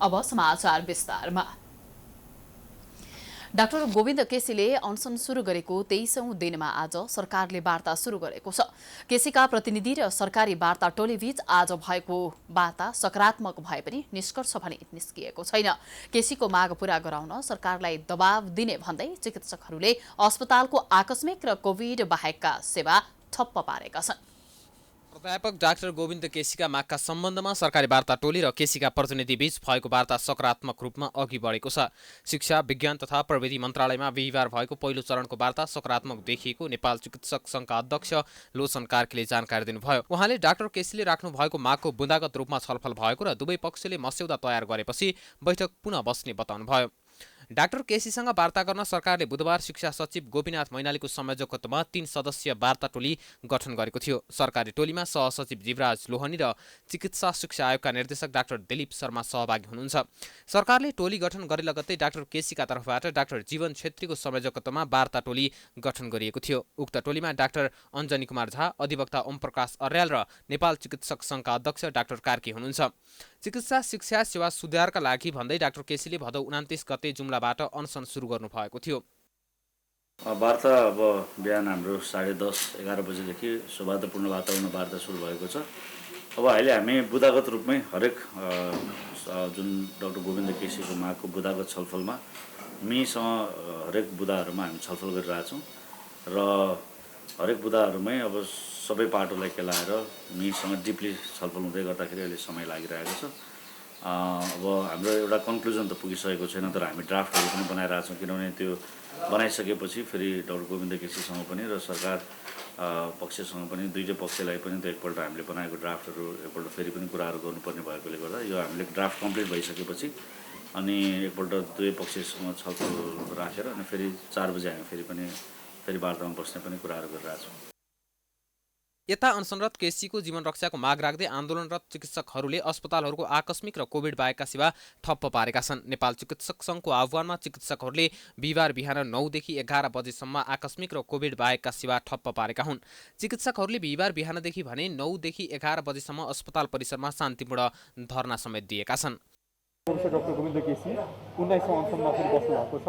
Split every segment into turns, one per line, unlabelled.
अब समाचार विस्तारमा। डाक्टर गोविन्द केसीले अनसन सुरु गरेको 23औं दिनमा आज सरकारले वार्ता सुरु गरेको छ। केसीका प्रतिनिधि र सरकारी वार्ता टोलीबीच आज भएको वार्ता सकारात्मक भए पनि निष्कर्ष भने निस्किएको छैन। केसीको माग पूरा गराउन सरकारलाई दबाव दिने भन्दै चिकित्सकहरूले अस्पतालको आकस्मिक र कोभिड बाहेकका सेवा ठप्प पारेका छन्।
प्राध्यापक डाक्टर गोविन्द केसीका मागका सम्बन्धमा सरकारी वार्ता टोली र केसीका प्रतिनिधि बीच भएको वार्ता सकारात्मक रूपमा अघि बढेको छ। शिक्षा, विज्ञान तथा प्रविधि मन्त्रालयमा बिहिबार भएको पहिलो चरणको वार्ता सकारात्मक देखिएको नेपाल चिकित्सक सङ्घका अध्यक्ष लोचन कार्कीले जानकारी दिनुभयो। उहाँले डाक्टर केसीले राख्नु भएको मागको बुँदागत रूपमा छलफल भएको र दुवै पक्षले मस्यौदा तयार गरेपछि बैठक पुनः बस्ने बताउनुभयो। डाक्टर केसीसँग वार्ता गर्न सरकारले बुधबार शिक्षा सचिव गोपीनाथ मैनालीको संयोजकत्वमा 3 सदस्यीय वार्ता टोली गठन गरेको थियो। सरकारी टोलीमा सहसचिव जीवराज लोहनी र चिकित्सा शिक्षा आयोगका निर्देशक डाक्टर दिलीप शर्मा सहभागी हुनुहुन्छ। सरकारले टोली गठन गरे लगत्तै डाक्टर केसीका तर्फबाट डाक्टर जीवन छेत्रीको संयोजकत्वमा वार्ता टोली गठन गरिएको थियो। उक्त टोलीमा डाक्टर अञ्जनी कुमार झा, अधिवक्ता ओमप्रकाश अर्याल र नेपाल चिकित्सक सङ्घका अध्यक्ष डाक्टर कार्की हुनुहुन्छ। चिकित्सा शिक्षा सेवा सुधारका लागि भन्दै डाक्टर केसीले भदौ 29 गते जुम्लाबाट अनसन सुरु गर्नुभएको थियो।
वार्ता अब बिहान हाम्रो 10:30-11 बजेदेखि सौहार्दपूर्ण वातावरण वार्ता सुरु भएको छ। अब अहिले हामी बुँदागत रूपमै हरेक जुन डाक्टर गोविन्द केसीको मागको बुँदागत छलफलमा मीसँग हरेक बुँदाहरूमा हामी छलफल गरिरहेछौँ र हरेक बुँदाहरूमै अब सबै पाटोलाई केलाएर मीसँग डिपली छलफल हुँदै गर्दाखेरि अहिले समय लागिरहेको छ। अब हाम्रो एउटा कन्क्लुजन त पुगिसकेको छैन, तर हामी ड्राफ्टहरू पनि बनाइरहेछौँ, किनभने त्यो बनाइसकेपछि फेरि डाक्टर गोविन्द केसीसँग पनि र सरकार पक्षसँग पनि दुईटै पक्षलाई पनि त एकपल्ट हामीले बनाएको ड्राफ्टहरू एकपल्ट फेरि पनि कुराहरू गर्नुपर्ने भएकोले गर्दा यो हामीले ड्राफ्ट कम्प्लिट भइसकेपछि अनि एकपल्ट दुवै पक्षसँग छलफल राखेर अनि फेरि 4 बजे हामी फेरि वार्तामा बस्ने पनि कुराहरू गरिरहेछौँ।
यता अनसनरत केसीको जीवन रक्षाको माग राख्दै आन्दोलनरत चिकित्सकहरूले अस्पतालहरूको आकस्मिक र कोभिड बाहेकका सेवा ठप्प पारेका छन्। नेपाल चिकित्सक सङ्घको आह्वानमा चिकित्सकहरूले बिहिबार बिहान 9 देखि 11 बजेसम्म आकस्मिक र कोभिड बाहेकका सेवा ठप्प पारेका हुन्। चिकित्सकहरूले बिहिबार बिहानदेखि भने 9 देखि 11 बजेसम्म अस्पताल परिसरमा शान्तिपूर्ण धरना समेत दिएका छन्।
डाक्टर गोविन्द केसी 19औं अनसनमा फेरि बस्नु भएको छ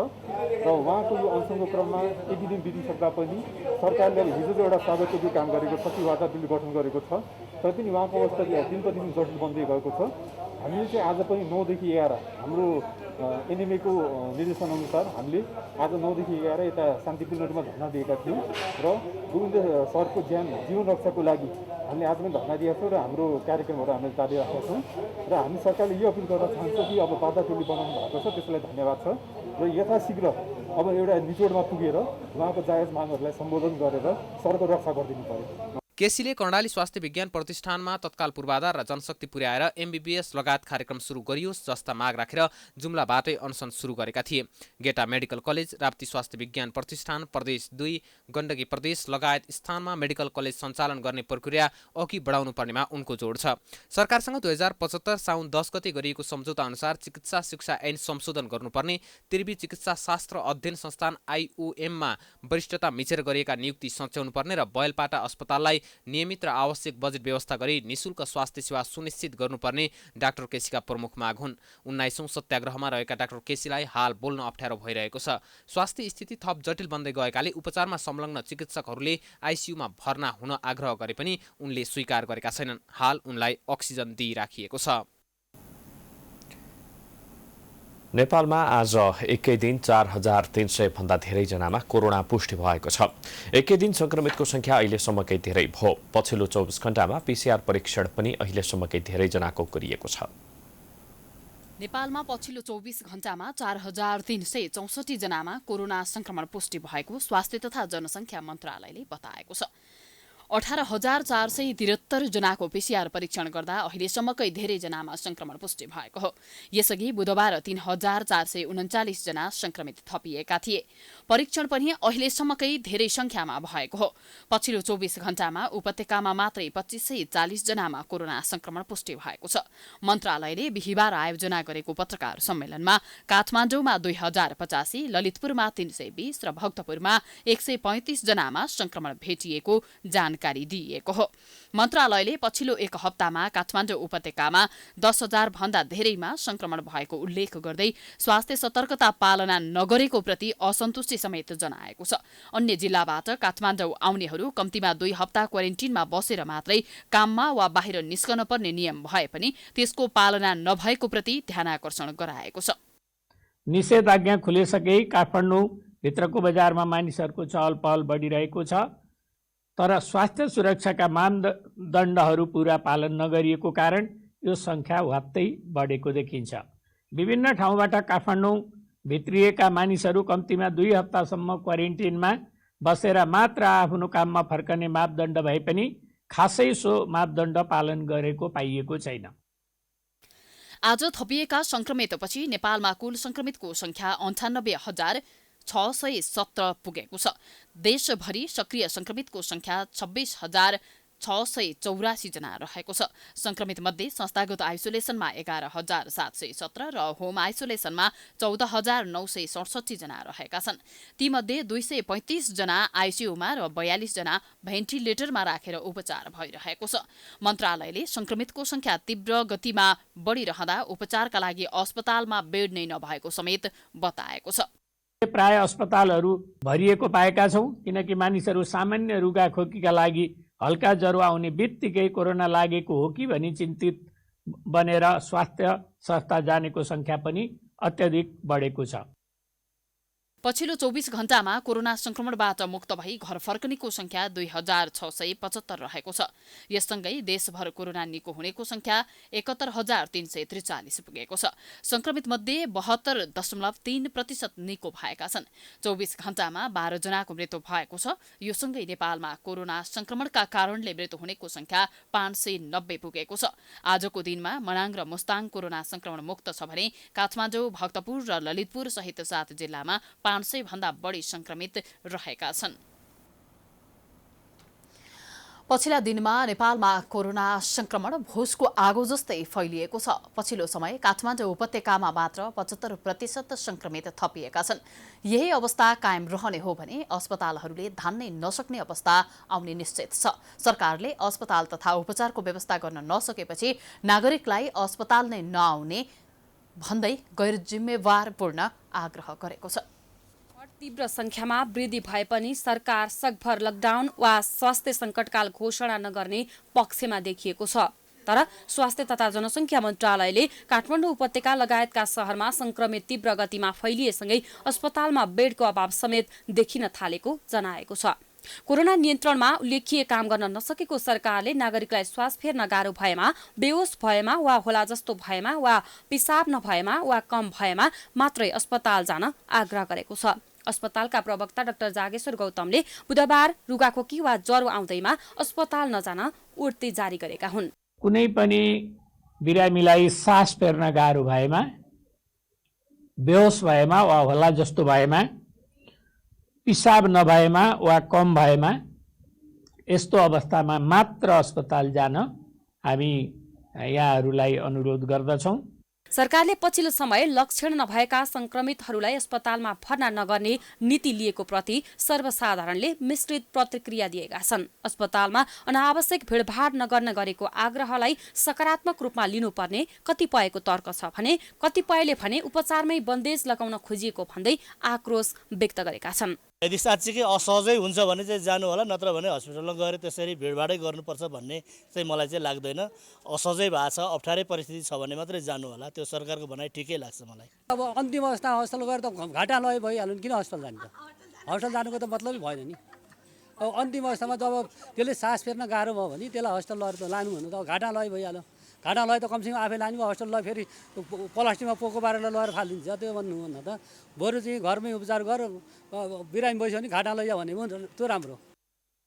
र उहाँको यो अनसनको क्रममा यति दिन बितिसक्दा पनि सरकारले हिजो जो एउटा स्वागतको काम गरेको छ कि वार्ता टोली गठन गरेको छ, तर पनि उहाँको अवस्था दिन प्रतिदिन जटिल बन्दै गएको छ। हामीले चाहिँ आज पनि 9 देखि 11 हाम्रो एनएमएको निर्देशनअनुसार हामीले आज 9 देखि 11 यता शान्तिपूर्ण रूपमा धरना दिएका थियौँ र गोविन्द सरको जीवन रक्षाको लागि हामीले आज पनि धरना दिएका छौँ र हाम्रो कार्यक्रमहरू हामीले जारी राखेका छौँ र हामी सरकारले यो अपिल गर्न चाहन्छौँ कि अब वार्ता टोली बनाउनु भएको छ, त्यसलाई धन्यवाद छ र यथाशीघ्र अब एउटा निचोडमा पुगेर उहाँको जायज मागहरूलाई सम्बोधन गरेर सरको रक्षा गरिदिनु पर्यो।
केसीले कर्णाली स्वास्थ्य विज्ञान प्रतिष्ठानमा तत्काल पूर्वाधार र जनशक्ति पुर्याएर एमबीबीएस लगायत कार्यक्रम सुरु गरियोस् जस्ता माग राखेर जुम्लाबाटै अनसन सुरु गरेका थिए। गेटा मेडिकल कलेज, राप्ती स्वास्थ्य विज्ञान प्रतिष्ठान, प्रदेश 2, गण्डकी प्रदेश लगायत स्थानमा मेडिकल कलेज सञ्चालन गर्ने प्रक्रिया अघि बढाउनु पर्नेमा उनको जोड छ। सरकारसँग 2075 साउन 10 गते गरिएको सम्झौता अनुसार चिकित्सा शिक्षा ऐन संशोधन गर्नुपर्ने, त्रिवी चिकित्सा शास्त्र अध्ययन संस्थान आइओएममा वरिष्ठता मिचेर गरिएका नियुक्ति सच्याउनुपर्ने र बैलपाटा अस्पताललाई नियमित र आवश्यक बजेट व्यवस्था गरी निशुल्क स्वास्थ्य सेवा सुनिश्चित गर्नुपर्ने डाक्टर केसीका प्रमुख माग हुन्। 19औं सत्याग्रहमा रहेका डाक्टर केसीलाई हाल बोल्न अप्ठ्यारो भइरहेको छ। स्वास्थ्य स्थिति थप जटिल बन्दै गएकाले उपचारमा संलग्न चिकित्सकहरूले आइसियुमा भर्ना हुन आग्रह गरे पनि उनले स्वीकार गरेका छैनन्। हाल उनलाई अक्सिजन दिइराखिएको छ।
नेपालमा आज एकै दिन 4300 भन्दा धेरै जनामा कोरोना पुष्टि भएको छ। एकै दिन संक्रमितको संख्या अहिलेसम्मकै धेरै भयो। पछिल्लो 24 घण्टामा पीसीआर परीक्षण पनि अहिलेसम्मकै धेरै जनाको गरिएको छ।
नेपालमा पछिल्लो 24 घण्टामा 4364 जनामा कोरोना संक्रमण पुष्टि भएको स्वास्थ्य तथा जनसङ्ख्या मन्त्रालयले बताएको छ। 18,473 जनाको पीसीआर परीक्षण गर्दा अहिलेसम्मकै धेरै जनामा संक्रमण पुष्टि भएको हो। यसअघि बुधबार 3,439 जना संक्रमित थपिएका थिए। परीक्षण पनि अहिलेसम्मकै धेरै संख्यामा भएको हो। पछिल्लो 24 घण्टामा उपत्यकामा मात्रै 2540 जनामा कोरोना संक्रमण पुष्टि भएको छ। मन्त्रालयले बिहिबार आयोजना गरेको पत्रकार सम्मेलनमा काठमाडौँमा 2085, ललितपुरमा 320 र भक्तपुरमा 135 जनामा संक्रमण भेटिएको जानकारी जानकारी दिइएको हो। मन्त्रालयले पछिल्लो एक हप्तामा काठमाडौँ उपत्यकामा 10,000 भन्दा धेरैमा संक्रमण भएको उल्लेख गर्दै स्वास्थ्य सतर्कता पालना नगरेको प्रति असन्तुष्टि समेत जनाएको छ। अन्य जिल्लाबाट काठमाडौँ आउनेहरू कम्तीमा 2 हप्ता क्वारेन्टिनमा बसेर मात्रै काममा वा बाहिर निस्कन पर्ने नियम भए पनि त्यसको पालना नभएको प्रति ध्यानाकर्षण गराएको छ।
निषेधाज्ञा खुलिसके काठमाडौँ भित्रको बजारमा मानिसहरूको चहल पहल बढिरहेको छ, तर स्वास्थ्य सुरक्षाका मानदण्डहरू पूरा पालन नगरिएको कारण यो सङ्ख्या ह्वात्तै बढेको देखिन्छ। विभिन्न ठाउँबाट काठमाडौँ भित्रिएका मानिसहरू कम्तीमा 2 हप्तासम्म क्वारेन्टिनमा बसेर मात्र आफ्नो काममा फर्कने मापदण्ड भए पनि खासै सो मापदण्ड पालन गरेको पाइएको छैन।
आज थपिएका संक्रमितपछि नेपालमा कुल संक्रमितको संख्या 98,617 पुगेको छ। देशभरि सक्रिय संक्रमितको संख्या 26,684 जना रहेको छ। संक्रमित मध्ये संस्थागत आइसोलेसनमा 11,717 र होम आइसोलेसनमा 14,967 जना रहेका छन्। तीमध्ये 235 जना आइसियुमा र 42 जना भेन्टिलेटरमा राखेर उपचार भइरहेको छ। मन्त्रालयले संक्रमितको संख्या तीव्र गतिमा बढिरहँदा उपचारका लागि अस्पतालमा बेड नै नभएको समेत बताएको छ।
प्राय अस्पतालहरू भरिएको पाएका छौँ, किनकि मानिसहरू सामान्य रुगाखोकीका लागि हल्का ज्वरो आउने बित्तिकै कोरोना लागेको हो कि भनी चिन्तित बनेर स्वास्थ्य संस्था जानेको संख्या पनि अत्यधिक बढेको छ।
पछिल्लो 24 घण्टामा कोरोना संक्रमणबाट मुक्त भई घर फर्कनेको संख्या 2,675 रहेको छ। यससँगै देशभर कोरोना निको हुनेको संख्या 71,343 पुगेको छ। संक्रमित मध्ये 72.3% निको भएका छन्। 24 घण्टामा 12 जनाको मृत्यु भएको छ। यो सँगै नेपालमा कोरोना संक्रमणका कारणले मृत्यु हुनेको संख्या 590 पुगेको छ। आजको दिनमा मनाङ र मुस्ताङ कोरोना संक्रमण मुक्त छ भने काठमाडौँ, भक्तपुर र ललितपुर सहित 7 जिल्लामा 500 भन्दा बढी संक्रमित रहेका छन्। पछिल्ला दिनमा नेपालमा कोरोना संक्रमण भुसको आगो जस्तै फैलिएको छ। पछिल्लो समय काठमाडौँ उपत्यकामा मात्र 75% संक्रमित थपिएका छन्। यही अवस्था कायम रहने हो भने अस्पतालहरूले धान्नै नसक्ने अवस्था आउने निश्चित छ। सरकारले अस्पताल तथा उपचारको व्यवस्था गर्न नसकेपछि नागरिकलाई अस्पताल नै नआउने भन्दै गैर जिम्मेवारपूर्ण आग्रह गरेको छ।
तीव्र संख्यामा वृद्धि भए पनि सरकार सकभर लकडाउन वा स्वास्थ्य सङ्कटकाल घोषणा नगर्ने पक्षमा देखिएको छ। तर स्वास्थ्य तथा जनसङ्ख्या मन्त्रालयले काठमाडौँ उपत्यका लगायतका शहरमा संक्रमित तीव्र गतिमा फैलिएसँगै अस्पतालमा बेडको अभाव समेत देखिन थालेको जनाएको छ। कोरोना नियन्त्रणमा उल्लेखीय काम गर्न नसकेको सरकारले नागरिकलाई श्वास फेर्न गाह्रो भएमा, बेहोस भएमा वा होला जस्तो भएमा वा पिसाब नभएमा वा कम भएमा मात्रै अस्पताल जान आग्रह गरेको छ। अस्पतालका प्रवक्ता डाक्टर जागेश्वर गौतमले बुधबार रुगाखोकी वा ज्वरो आउँदैमा अस्पताल नजान उड्ती जारी गरेका हुन्।
कुनै पनि बिरामीलाई सास फेर्न गाह्रो भएमा, बेहोस भएमा वा होला जस्तो भएमा, पिसाब नभएमा वा कम भएमा यस्तो अवस्थामा मात्र अस्पताल जान हामी यहाँहरूलाई अनुरोध गर्दछौँ।
सरकारले पछिल्लो समय लक्षण नभएका संक्रमितहरूलाई अस्पतालमा भर्ना नगर्ने नीति लिएको प्रति सर्वसाधारणले मिश्रित प्रतिक्रिया दिएका छन्। अस्पतालमा अनावश्यक भिडभाड नगर्न गरेको आग्रहलाई सकारात्मक रूपमा लिनुपर्ने कतिपयको तर्क छ भने कतिपयले भने उपचारमै बन्देज लगाउन खोजिएको भन्दै आक्रोश व्यक्त गरेका छन्।
यदि साँच्चीकै असहजै हुन्छ भने चाहिँ जानु होला, नत्र भने हस्पिटलमा गएर त्यसरी भिडभाडै गर्नुपर्छ भन्ने चाहिँ मलाई चाहिँ लाग्दैन। असहजै भएको छ, अप्ठ्यारै परिस्थिति छ भने मात्रै जानु होला, त्यो सरकारको भनाइ ठिकै लाग्छ मलाई।
अब अन्तिम अवस्था हस्पिटल गएर त घाटा लय भइहाल्यो नि, किन हस्पिटल जाने त? हस्पिटल जानुको त मतलबै भएन नि। अब अन्तिम अवस्थामा जब त्यसले सास फेर्न गाह्रो भयो भने त्यसलाई हस्पिटल लगेर त लानु भन्नु त घाटा लय भइहाल्यो। घाटा लय त कमसेकम आफै लाने भयो, हस्पिटल लय फेरि प्लास्टिकमा पोको पारेर लगेर फालिदिन्छ। त्यो भन्नुभन्दा त बरु चाहिँ घरमै उपचार गर, बिरामी बस्यो भने घाटा लैजा भने त्यो राम्रो।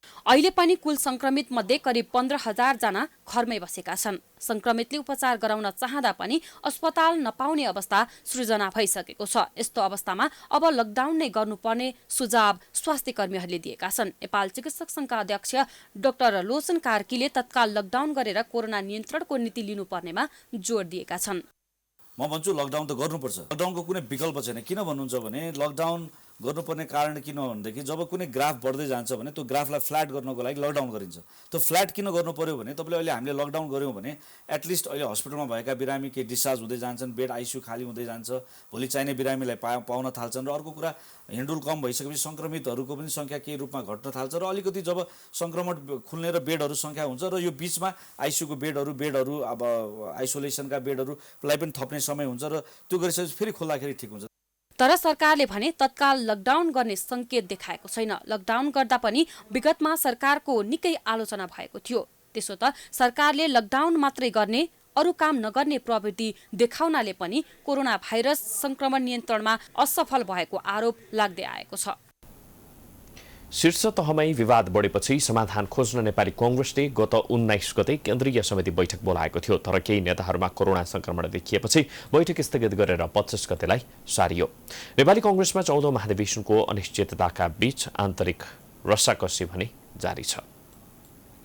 अहिले पनि कुल संक्रमित मध्ये करिब 15,000 जना घरमै बसेका छन्। संक्रमितले उपचार गराउन चाहँदा पनि अस्पताल नपाउने अवस्था सृजना भइसकेको छ। यस्तो अवस्थामा अब लकडाउन नै गर्नुपर्ने सुझाव स्वास्थ्य कर्मीहरूले दिएका छन्। नेपाल चिकित्सक संघका अध्यक्ष डाक्टर लोचन कार्कीले तत्काल लकडाउन गरेर कोरोना नियन्त्रणको नीति लिनुपर्नेमा जोड दिएका छन्।
म भन्छु लकडाउन त गर्नुपर्छ। लकडाउनको कुनै विकल्प छैन। किन भन्नुहुन्छ भने लकडाउन
गर्नुपर्ने कारण किन हो भनेदेखि जब कुनै ग्राफ बढ्दै जान्छ भने त्यो ग्राफलाई फ्ल्याट गर्नको लागि लकडाउन गरिन्छ। त्यो फ्ल्याट किन गर्नु पर्यो भने तपाईँले अहिले हामीले लकडाउन गऱ्यौँ भने एटलिस्ट अहिले हस्पिटलमा भएका बिरामी केही डिस्चार्ज हुँदै जान्छन्, बेड आइसियु खाली हुँदै जान्छ, भोलि चाहिने बिरामीलाई पाउन थाल्छन्। र अर्को कुरा हिँडुल कम भइसकेपछि सङ्क्रमितहरूको पनि सङ्ख्या केही रूपमा घट्न थाल्छ र अलिकति जब सङ्क्रमण खुल्ने र बेडहरू सङ्ख्या हुन्छ र यो बिचमा आइसियुको बेडहरू अब आइसोलेसनका बेडहरूलाई पनि थप्ने समय हुन्छ र त्यो गरिसकेपछि फेरि खोल्दाखेरि ठिक हुन्छ।
तर सरकारले भने तत्काल लकडाउन गर्ने संकेत देखाएको छैन। लकडाउन गर्दा पनि विगतमा सरकारको निकै आलोचना भएको थियो। त्यसो त सरकारले लकडाउन मात्रै गर्ने अरू काम नगर्ने प्रवृत्ति देखाउनाले पनि कोरोना भाइरस संक्रमण नियन्त्रणमा असफल भएको आरोप लाग्दै आएको छ।
शीर्ष तहमै विवाद बढेपछि समाधान खोज्न नेपाली कांग्रेसले गत 19 गते केन्द्रीय समिति बैठक बोलाएको थियो। तर केही नेताहरूमा कोरोना संक्रमण देखिएपछि बैठक स्थगित गरेर 25 गतेलाई सारियो। नेपाली कांग्रेसमा 14औं महाधिवेशनको अनिश्चितताका बीच आन्तरिक रसाकसी भने जारी छ।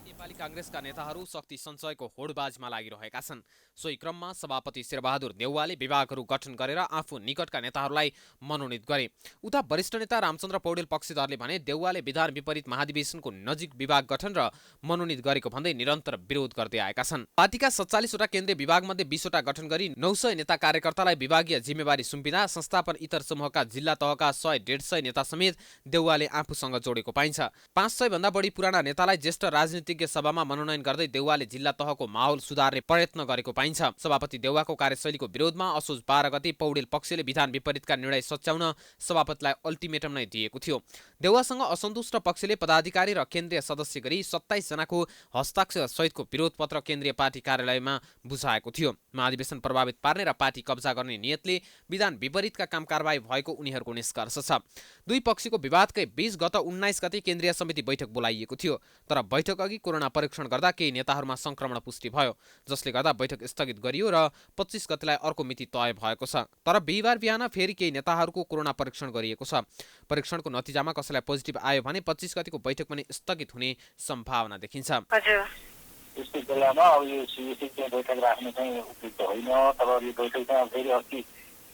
नेपाली कांग्रेसका नेताहरू शक्ति सञ्चयको होडबाजमा लागिरहेका छन्। सोही क्रममा सभापति शेरबहादुर देउवाले विभागहरू गठन गरेर आफू निकटका नेताहरूलाई मनोनित गरे। उता वरिष्ठ नेता रामचन्द्र पौडेल पक्षधरले भने देउवाले विधान विपरीत महाधिवेशनको नजिक विभाग गठन र मनोनित गरेको भन्दै निरन्तर विरोध गर्दै आएका छन्। पार्टीका 47 वटा केन्द्रीय विभागमध्ये 20 वटा गठन गरी 900 नेता कार्यकर्तालाई विभागीय जिम्मेवारी सुम्पिँदा संस्थापन इतर समूहका जिल्ला तहका 100-150 नेता समेत देउवाले आफूसँग जोडेको पाइन्छ। 500 भन्दा बढी पुराना नेतालाई ज्येष्ठ राजनीतिज्ञ सभामा मनोनयन गर्दै देउवाले जिल्ला तहको माहौल सुधार्ने प्रयत्न गरेको पाइन्छ। सभापति देउवाको कार्यशैलीको विरोधमा असोज 12 गते पौडेल पक्षले विधान विपरीतका निर्णय सच्याउन सभापतिलाई अल्टिमेटम नै दिएको थियो। देउवासँग असन्तुष्ट पक्षले पदाधिकारी र केन्द्रीय सदस्य गरी 27 जनाको हस्ताक्षर सहितको विरोध पत्र केन्द्रीय पार्टी कार्यालयमा बुझाएको थियो। महाधिवेशन प्रभावित पार्ने र पार्टी कब्जा गर्ने नियतले विधान विपरीतका काम कारबाही भएको उनीहरूको निष्कर्ष छ। दुई पक्षको विवादकै बीच गत 19 गते केन्द्रीय समिति बैठक बोलाइएको थियो। तर बैठक अघि कोरोना परीक्षण गर्दा केही नेताहरूमा संक्रमण पुष्टि भयो, जसले गर्दा बैठक स्थगित गरियो र 25 गतेलाई अर्को मिति तय भएको छ। तर बिहिबार बिहान फेरि केही नेताहरूको कोरोना परीक्षण गरिएको छ। परीक्षणको नतिजामा कसैलाई पोजिटिभ आयो भने 25 गतेको बैठक पनि स्थगित हुने सम्भावना देखिन्छ।
त्यस्तो बेलामा अब यो सिबिसी बैठक राख्नु चाहिँ उपयुक्त होइन। तर यो बैठक चाहिँ फेरि अस्ति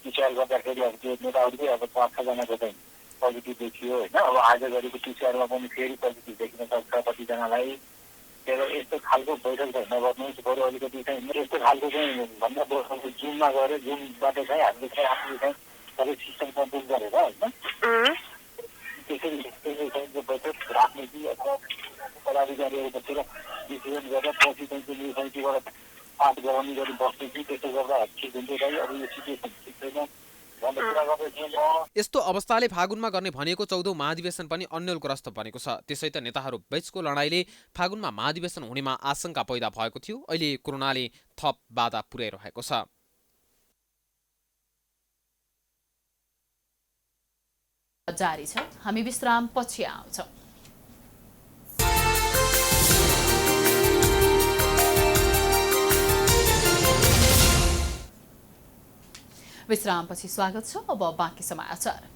पिसिआर गर्दाखेरि अब त्यो नेताहरूकै अब 5-6 जनाको चाहिँ पोजिटिभ देखियो होइन। अब आज गरेको पिसिआरमा पनि फेरि पोजिटिभ देखिन सक्छ कतिजनालाई। त्यही यस्तो खालको बैठक चाहिँ नगर्नुहोस्, बरु अलिकति चाहिँ यस्तो खालको चाहिँ भन्दा बरु जुममा गएर जुमबाट चाहिँ हामीले चाहिँ आफूले चाहिँ सबै सिस्टम कन्ट्रोल गरेर होइन त्यसरी चाहिँ यो बैठक राख्ने कि अथवा पदाधिकारीहरू बसेर डिसिजन गरेर पछि चाहिँ त्यो समितिबाट पास गराउने गरी बस्ने कि त्यसो गर्दा ठिक हुन्छ। अब यो सिचुएसन ठिक छैन।
यस्तो अवस्थाले फागुनमा गर्ने भनेको 14औं महाधिवेशन पनि अन्यलग्रस्त बनेको छ। त्यसै त नेताहरू बीचको लडाईँले फागुनमा महाधिवेशन हुनेमा आशंका पैदा भएको थियो। अहिले कोरोनाले थप बाधा पुर्याइरहेको छ।
जारी छ। हामी विश्राम पछि आउँछौं। विश्रामपछि स्वागत छ। अब बाँकी समाचार।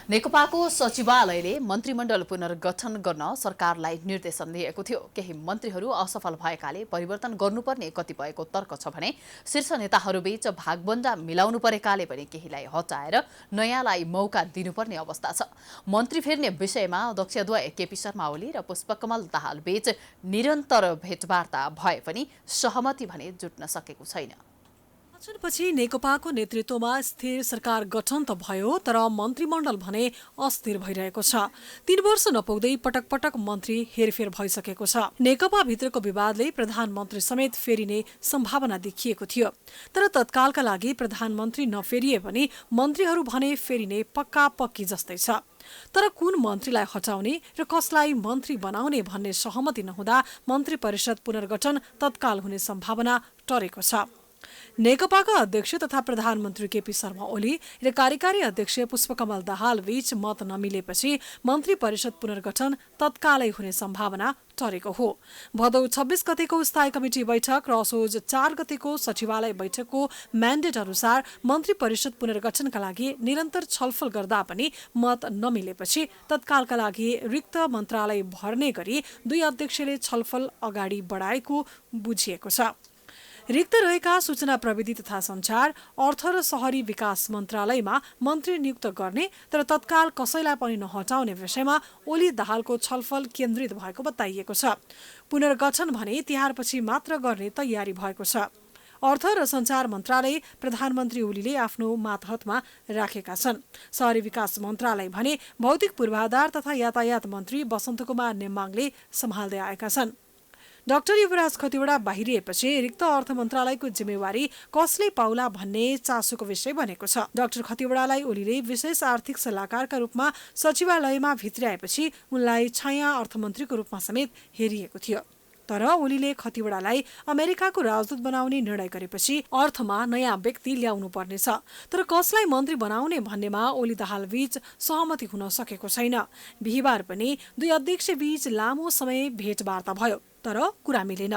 नेकपाको सचिवालयले मन्त्रीमण्डल पुनर्गठन गर्न सरकारलाई निर्देशन दिएको थियो। केही मन्त्रीहरू असफल भएकाले परिवर्तन गर्नुपर्ने कतिपयको तर्क छ भने शीर्ष नेताहरूबीच भागबन्डा मिलाउनु परेकाले पनि केहीलाई हटाएर नयाँलाई मौका दिनुपर्ने अवस्था छ। मन्त्री फेर्ने विषयमा अध्यक्षद्वय केपी शर्मा ओली र पुष्पकमल दाहाल बीच निरन्तर भेटवार्ता भए पनि सहमति भने जुट्न सकेको छैन।
पछि नेकपाको नेतृत्वमा स्थिर सरकार गठन त भयो, तर मन्त्रीमण्डल भने अस्थिर भइरहेको छ। 3 वर्ष नपुग्दै पटक पटक मन्त्री हेरफेर भइसकेको छ। नेकपा भित्रको विवादले प्रधानमन्त्री समेत फेरिने सम्भावना देखिएको थियो। तर तत्कालका लागि प्रधानमन्त्री नफेरिए पनि मन्त्रीहरू भने फेरिने पक्का पक्की जस्तै छ। तर कुन मन्त्रीलाई हटाउने र कसलाई मन्त्री बनाउने भन्ने सहमति नहुँदा मन्त्री परिषद पुनर्गठन तत्काल हुने सम्भावना टरेको छ। नेकपाका अध्यक्ष तथा प्रधानमन्त्री केपी शर्मा ओली र कार्यकारी अध्यक्ष पुष्पकमल दाहाल बीच मत नमिलेपछि मन्त्री परिषद पुनर्गठन तत्कालै हुने सम्भावना टरेको हो। भदौ 26 गतेको स्थायी कमिटी बैठक र असोज 4 गतेको सचिवालय बैठकको म्यान्डेट अनुसार मन्त्री परिषद पुनर्गठनका लागि निरन्तर छलफल गर्दा पनि मत नमिलेपछि तत्कालका लागि रिक्त मन्त्रालय भर्ने गरी दुई अध्यक्षले छलफल अगाडि बढाएको बुझिएको छ। रिक्त रहेका सूचना प्रविधि तथा सञ्चार, अर्थ र शहरी विकास मन्त्रालयमा मन्त्री नियुक्त गर्ने तर तत्काल कसैलाई पनि नहटाउने विषयमा ओली दाहालको छलफल केन्द्रित भएको बताइएको छ। पुनर्गठन भने तिहारपछि मात्र गर्ने तयारी भएको छ। अर्थ र सञ्चार मन्त्रालय प्रधानमन्त्री ओलीले आफ्नो मातहतमा राखेका छन्। शहरी विकास मन्त्रालय भने भौतिक पूर्वाधार तथा यातायात मन्त्री बसन्त कुमार नेमाङले सम्हाल्दै आएका छन्। डाक्टर युवराज खतिवडा बाहिरिएपछि रिक्त अर्थ मन्त्रालयको जिम्मेवारी कसले पाउला भन्ने चासोको विषय बनेको छ। डाक्टर खतिवडालाई ओलीले विशेष आर्थिक सल्लाहकारका रूपमा सचिवालयमा भित्र्याएपछि उनलाई छाया अर्थमन्त्रीको रूपमा समेत हेरिएको थियो। तर ओलीले खतिवडालाई अमेरिकाको राजदूत बनाउने निर्णय गरेपछि अर्थमा नयाँ व्यक्ति ल्याउनु पर्नेछ। तर कसलाई मन्त्री बनाउने भन्नेमा ओली दाहाल बीच सहमति हुन सकेको छैन। बिहिबार पनि दुई अध्यक्ष बीच लामो समय भेटवार्ता भयो तर कुरा मिलेन।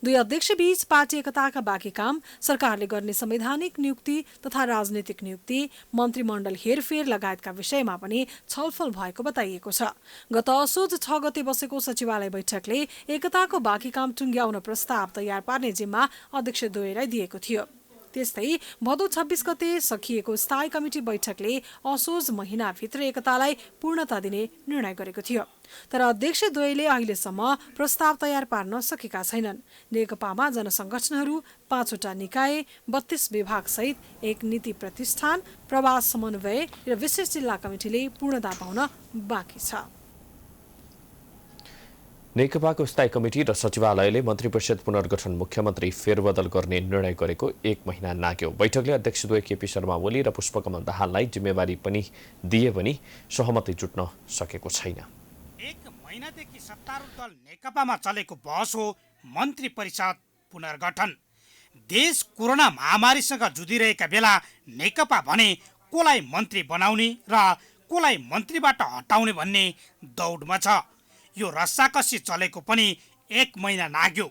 दुई अध्यक्ष बीच पार्टी एकताका बाँकी काम, सरकारले गर्ने संवैधानिक नियुक्ति तथा राजनीतिक नियुक्ति, मन्त्रीमण्डल हेरफेर लगायतका विषयमा पनि छलफल भएको बताइएको छ। गत असोज 6 गते बसेको सचिवालय बैठकले एकताको बाँकी काम टुङ्ग्याउन प्रस्ताव तयार पार्ने जिम्मा अध्यक्ष द्वयलाई दिएको थियो। त्यस्तै भदौ 26 गते सकिएको स्थायी कमिटी बैठकले असोज महिनाभित्र एकतालाई पूर्णता दिने निर्णय गरेको थियो। तर अध्यक्ष द्वयले अहिलेसम्म प्रस्ताव तयार पार्न सकेका छैनन्। नेकपामा जनसङ्गठनहरू, 5 वटा निकाय, 32 विभाग सहित एक नीति प्रतिष्ठान, प्रवास समन्वय र विशेष जिल्ला कमिटीले पूर्णता पाउन बाँकी छ।
नेकपाको स्थायी कमिटी र सचिवालयले मन्त्री परिषद पुनर्गठन मुख्यमन्त्री फेरबदल गर्ने निर्णय गरेको 1 महिना नाग्यो। बैठकले अध्यक्ष द्वय केपी शर्मा ओली र पुष्पकमल दाहाललाई जिम्मेवारी पनि दिए पनि सहमति जुट्न सकेको छैन।
1 महिनादेखि सत्तारूढ दल नेकपामा चलेको बहस हो मन्त्री परिषद पुनर्गठन। देश कोरोना महामारीसँग जुधिरहेका बेला नेकपा भने कोलाई मन्त्री बनाउने र कोलाई मन्त्रीबाट हटाउने भन्ने दौडमा छ। यो रस्साकसी चलेको पनि 1 महिना नाग्यो।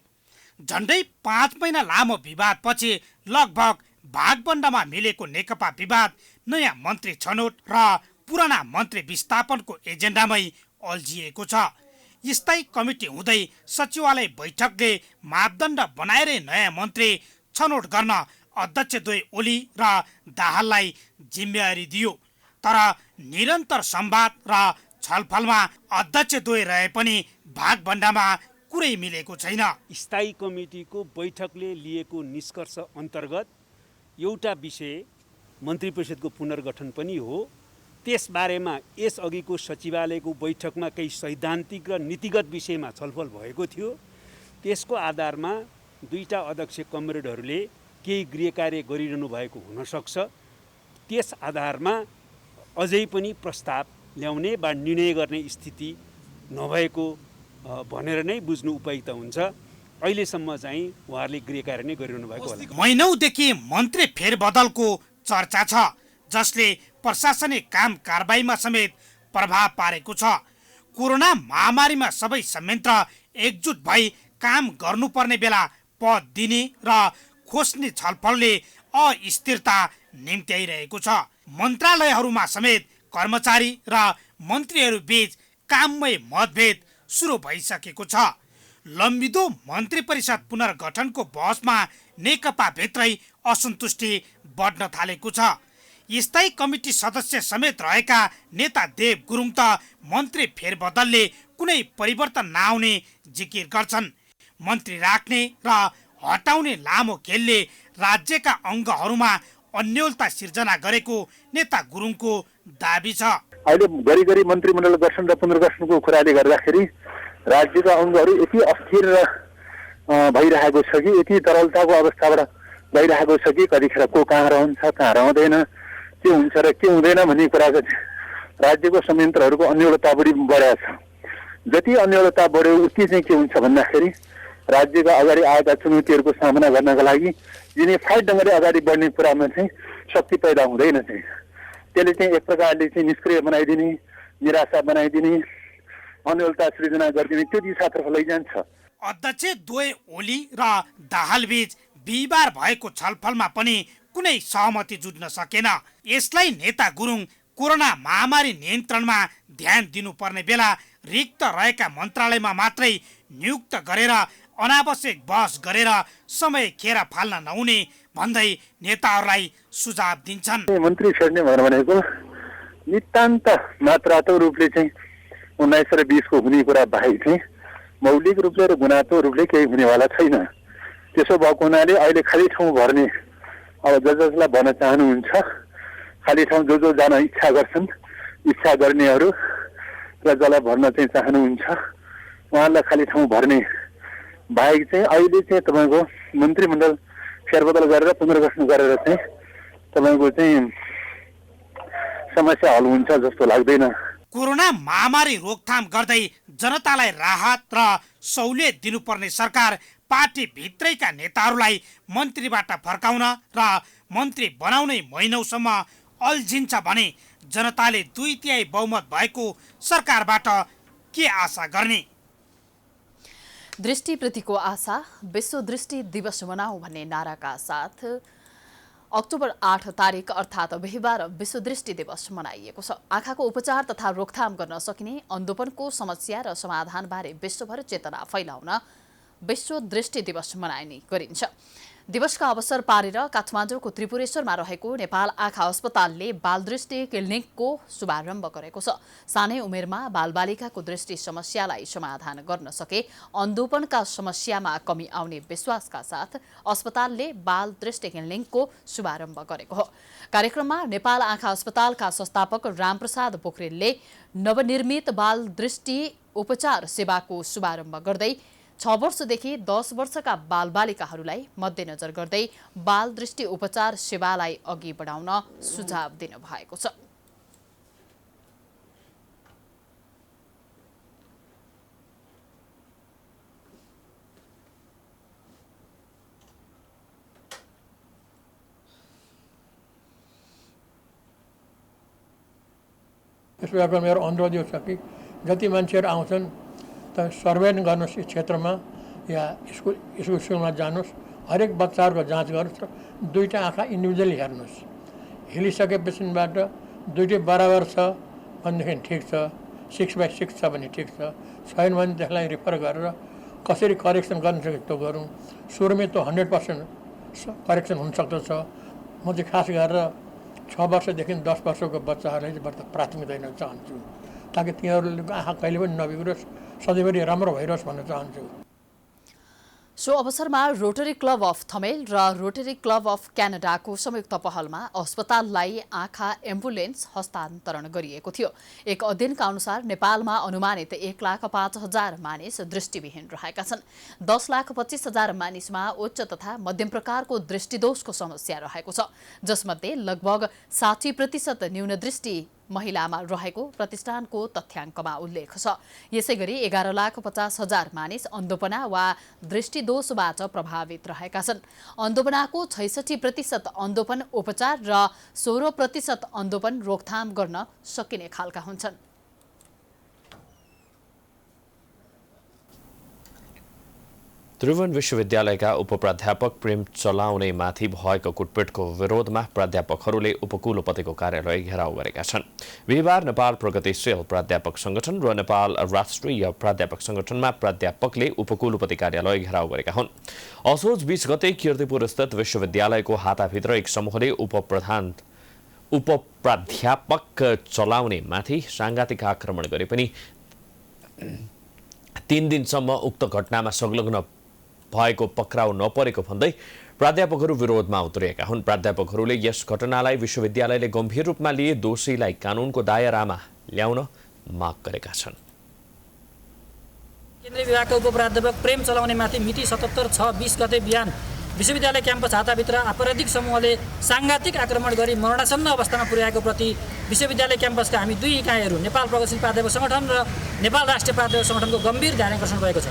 झन्डै 5 महिना लामो विवादपछि लगभग भागबण्डामा मिलेको नेकपा विवाद नयाँ मन्त्री छनौट र पुराना मन्त्री विस्थापनको एजेन्डामै अल्झिएको छ। स्थायी कमिटी हुँदै सचिवालय बैठकले मापदण्ड बनाएरै नयाँ मन्त्री छनौट गर्न अध्यक्ष द्वय ओली र दाहाललाई जिम्मेवारी दियो। तर निरन्तर संवाद र छलफलमा अध्यक्ष द्वय रहे पनि भागबण्डामा कुरै मिलेको छैन।
स्थायी कमिटीको बैठकले लिएको निष्कर्ष अन्तर्गत एउटा विषय मन्त्री परिषदको पुनर्गठन पनि हो। त्यसबारेमा यसअघिको सचिवालयको बैठकमा केही सैद्धान्तिक र नीतिगत विषयमा छलफल भएको थियो। त्यसको आधारमा 2टा अध्यक्ष कमरेडहरूले केही गृह कार्य गरिरहनु भएको हुनसक्छ। त्यस आधारमा अझै पनि प्रस्ताव ल्याउने वा निर्णय गर्ने स्थिति नभएको भनेर नै बुझ्नु उपयुक्त हुन्छ। अहिलेसम्म चाहिँ उहाँहरूले गृह कार्य नै गरिरहनु भएको होला।
महिनौदेखि मन्त्री फेरबदलको चर्चा छ जसले प्रशासनिक काम कारबाहीमा समेत प्रभाव पारेको छ। कोरोना महामारीमा सबै संयन्त्र एकजुट भई काम गर्नुपर्ने बेला पद दिने र खोज्ने छलफलले अस्थिरता निम्त्याइरहेको छ। मन्त्रालयहरूमा समेत कर्मचारी र मन्त्रीहरू बीच काममै मतभेद सुरु भइसकेको छ। लम्बिदो मन्त्री परिषद पुनर्गठनको बहसमा नेकपा भित्रै असन्तुष्टि बढ्न थालेको छ। स्थायी कमिटी सदस्य समेत रहेका नेता देव गुरुङ त मन्त्री फेरबदलले कुनै परिवर्तन नआउने जिकिर गर्छन्। मन्त्री राख्ने र हटाउने लामो खेलले राज्यका अङ्गहरूमा अन्योलता सिर्जना गरेको नेता गुरुङको दाबी छ।
अहिले घरिघरि मन्त्रीमण्डल गठन र पुनर्गठनको कुराले गर्दाखेरि राज्यका अङ्गहरू यति अस्थिर भइरहेको छ कि यति तरलताको अवस्थाबाट गइरहेको छ कि कतिखेर को कहाँ रहन्छ कहाँ रहँदैन, के हुन्छ र के हुँदैन भन्ने कुराको राज्यको संयन्त्रहरूको अन्योलता बढी बढेको छ। जति अन्योलता बढ्यो उति चाहिँ के हुन्छ भन्दाखेरि राज्यका अगाडि आएका चुनौतीहरूको सामना गर्नका लागि युनिफाइड ढङ्गले अगाडि बढ्ने कुरामा चाहिँ शक्ति पैदा हुँदैन। चाहिँ त्यसले चाहिँ एक प्रकारले चाहिँ निष्क्रिय बनाइदिने, निराशा बनाइदिने, अन्योलता सृजना गरिदिने त्यो दिशातर्फ लैजान्छ।
अध्यक्ष द्वय ओली र दाहाल बीच बिहिबार भएको छलफलमा पनि कुनै सहमति जुट्न सकेन। यसलाई नेता गुरुङ कोरोना महामारी नियन्त्रणमा ध्यान दिनुपर्ने बेला रिक्त रहेका मन्त्रालयमा मात्रै नियुक्त गरेर अनावश्यक बहस गरेर समय खेर फाल्न नहुने भन्दै नेताहरूलाई सुझाव दिन्छन्।
मन्त्री फेर्ने भनेको नितान्त मात्रात्मक रूपले चाहिँ 19 र 20 को हुने कुरा बाहेक चाहिँ मौलिक रूपले र गुणात्मक रूपले केही हुनेवाला छैन। त्यसो भएको हुनाले अहिले खाली ठाउँ भर्ने अब जसलाई भन्न चाहनुहुन्छ खाली ठाउँ जो जान इच्छा गर्छन् इच्छा गर्नेहरू र जसलाई भर्न चाहिँ चाहनुहुन्छ उहाँलाई खाली ठाउँ भर्ने बाहेक चाहिँ अहिले चाहिँ तपाईँको मन्त्रीमण्डल फेरबदल गरेर पुनर्गठन गरेर चाहिँ तपाईँको चाहिँ समस्या हल हुन्छ जस्तो लाग्दैन।
कोरोना महामारी रोकथाम गर्दै जनतालाई राहत र सहुलियत दिनुपर्ने सरकार पार्टी भित्रैका नेताहरूलाई मन्त्रीबाट फर्काउन र मन्त्री बनाउनै महिनौसम्म अल्झिन्छ भने जनताले 2/3 बहुमत भएको सरकारबाट के आशा गर्ने?
दृष्टिप्रतिको आशा विश्व दृष्टि दिवस मनाऊ भन्ने नाराका साथ अक्टोबर 8 तारिक अर्थात् बिहिबार विश्व दृष्टि दिवस मनाइएको छ। आँखाको उपचार तथा रोकथाम गर्न सकिने अन्धोपनको समस्या र समाधानबारे विश्वभर चेतना फैलाउन विश्व दृष्टि दिवस मनाइने गरिन्छ। दिवसका अवसर पारेर काठमाडौँको त्रिपुरेश्वरमा रहेको नेपाल आँखा अस्पतालले बालदृष्टि क्लिनिकको शुभारम्भ गरेको छ। सानै उमेरमा बालबालिकाको दृष्टि समस्यालाई समाधान गर्न सके अन्धोपनका समस्यामा कमी आउने विश्वासका साथ अस्पतालले बालदृष्टि क्लिनिकको शुभारम्भ गरेको हो। कार्यक्रममा नेपाल आँखा अस्पतालका संस्थापक रामप्रसाद पोखरेलले नवनिर्मित बालदृष्टि उपचार सेवाको शुभारम्भ गर्दै 6 वर्षदेखि 10 वर्षका बालबालिकाहरूलाई मध्यनजर गर्दै बाल दृष्टि उपचार सेवालाई अघि बढाउन सुझाव दिनुभएको छ।
यसबाट मेरो अनुरोध यो छ कि जति मान्छेहरू आउँछन् सर्वे गर्नुहोस् यस क्षेत्रमा या स्कुलमा जानुहोस्, हरेक बच्चाहरूको जाँच गर्नुहोस् र 2टा आँखा इन्डिभिजुअली हेर्नुहोस्। हेलिसकेपछिबाट 2टै बराबर छ भनेदेखि ठिक छ, 6/6 छ भने ठिक छ, छैन भने त्यसलाई रिफर गरेर कसरी करेक्सन गर्न सक्छ त्यो गरौँ। सुरुमै त 100% करेक्सन हुनसक्दछ। म चाहिँ खास गरेर 6 वर्षदेखि 10 वर्षको बच्चाहरूलाई चाहिँ प्राथमिकता दिन चाहन्छु ताकि तिनीहरूको आँखा कहिले पनि नबिग्रोस्, सधैँभरि राम्रो भइरहोस् भन्न चाहन्छु।
सो अवसरमा रोटरी क्लब अफ थमेल र रोटरी क्लब अफ क्यानाडाको संयुक्त पहलमा अस्पताललाई आँखा एम्बुलेन्स हस्तान्तरण गरिएको थियो। एक अध्ययनका अनुसार नेपालमा अनुमानित 1,05,000 मानिस दृष्टिविहीन रहेका छन्। 10,25,000 मानिसमा उच्च तथा मध्यम प्रकारको दृष्टिदोषको समस्या रहेको छ, जसमध्ये लगभग 60% न्यून दृष्टि महिलामा रहेको प्रतिष्ठानको तथ्याङ्कमा उल्लेख छ। यसैगरी 11,50,000 मानिस अन्धोपना वा दृष्टिदोषबाट प्रभावित रहेका छन्। अन्धोपनाको 66% अन्धोपन उपचार र 16% अन्धोपन रोकथाम गर्न सकिने खालका हुन्छन्।
त्रिभुवन विश्वविद्यालयका उपप्राध्यापक प्रेम चलाउनेमाथि भएको कुटपिटको विरोधमा प्राध्यापकहरूले उपकुलपतिको कार्यालय घेराउ गरेका छन्। बिहिबार नेपाल प्रगतिशील प्राध्यापक संगठन र नेपाल राष्ट्रिय प्राध्यापक संगठनमा प्राध्यापकले उपकुलपति कार्यालय घेराउ गरेका हुन्। असोज 20 गते कीर्तिपुर स्थित विश्वविद्यालयको हाताभित्र एक समूहले उपप्राध्यापक चलाउनेमाथि सांघातिक आक्रमण गरे पनि 3 दिनसम्म उक्त घटनामा संलग्न भएको पक्राउ नपरेको भन्दै प्राध्यापकहरू विरोधमा उत्रिएका हुन्। प्राध्यापकहरूले यस घटनालाई विश्वविद्यालयले गम्भीर रूपमा लिए दोषीलाई कानूनको दायरामा ल्याउन माग गरेका छन्।
केन्द्रीय विभागका उपप्राध्यापक प्रेम चलाउनेमाथि मिति 77/6/20 गते बिहान विश्वविद्यालय क्याम्पस हाताभित्र आपराधिक समूहले सांघातिक आक्रमण गरी मरणासन्न अवस्थामा पुर्याएको प्रति विश्वविद्यालय क्याम्पसका हामी 2 इकाइहरू नेपाल प्रगतिशील प्राध्यापक संगठन र नेपाल राष्ट्रिय प्राध्यापक संगठनको गम्भीर ध्यानाकर्षण भएको छ।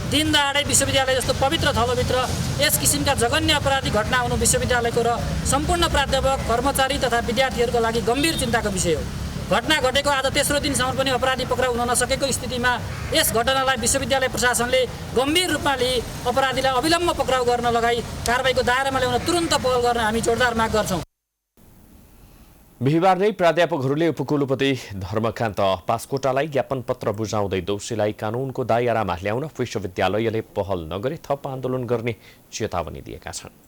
दिन दहाडै विश्वविद्यालय जस्तो पवित्र थलोभित्र यस किसिमका जघन्य अपराधिक घटना हुनु विश्वविद्यालयको र सम्पूर्ण प्राध्यापक कर्मचारी तथा विद्यार्थीहरूको लागि गम्भीर चिन्ताको विषय हो। घटना घटेको आज तेस्रो दिनसम्म पनि अपराधी पक्राउ हुन नसकेको स्थितिमा यस घटनालाई विश्वविद्यालय प्रशासनले गम्भीर रूपमा लिई अपराधीलाई अविलम्ब पक्राउ गर्न लगाई कारबाहीको दायरामा ल्याउन तुरन्त पहल गर्न हामी जोरदार माग गर्छौँ।
बिहिबार नै प्राध्यापकहरूले उपकुलपति धर्मकान्त पासकोटालाई ज्ञापन पत्र बुझाउँदै दोषीलाई कानूनको दायरामा ल्याउन विश्वविद्यालयले पहल नगरे थप आन्दोलन गर्ने चेतावनी दिएका छन्।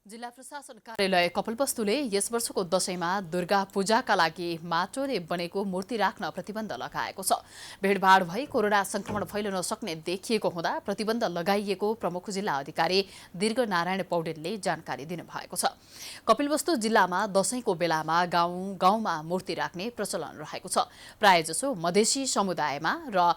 जिल्ला प्रशासन कार्यालय कपिलवस्तुले यस वर्षको दशैंमा दुर्गा पूजाका लागि माटोले बनेको मूर्ति राख्न प्रतिबन्ध लगाएको छ। भिडभाड भई कोरोना संक्रमण फैलन सक्ने देखिएको हुँदा प्रतिबन्ध लगाइएको प्रमुख जिल्ला अधिकारी दीर्घ नारायण पौडेलले जानकारी दिनुभएको छ। कपिलवस्तु जिल्लामा दशैंको बेलामा गाउँ गाउँमा मूर्ति राख्ने प्रचलन रहेको छ। प्रायजसो मधेसी समुदायमा र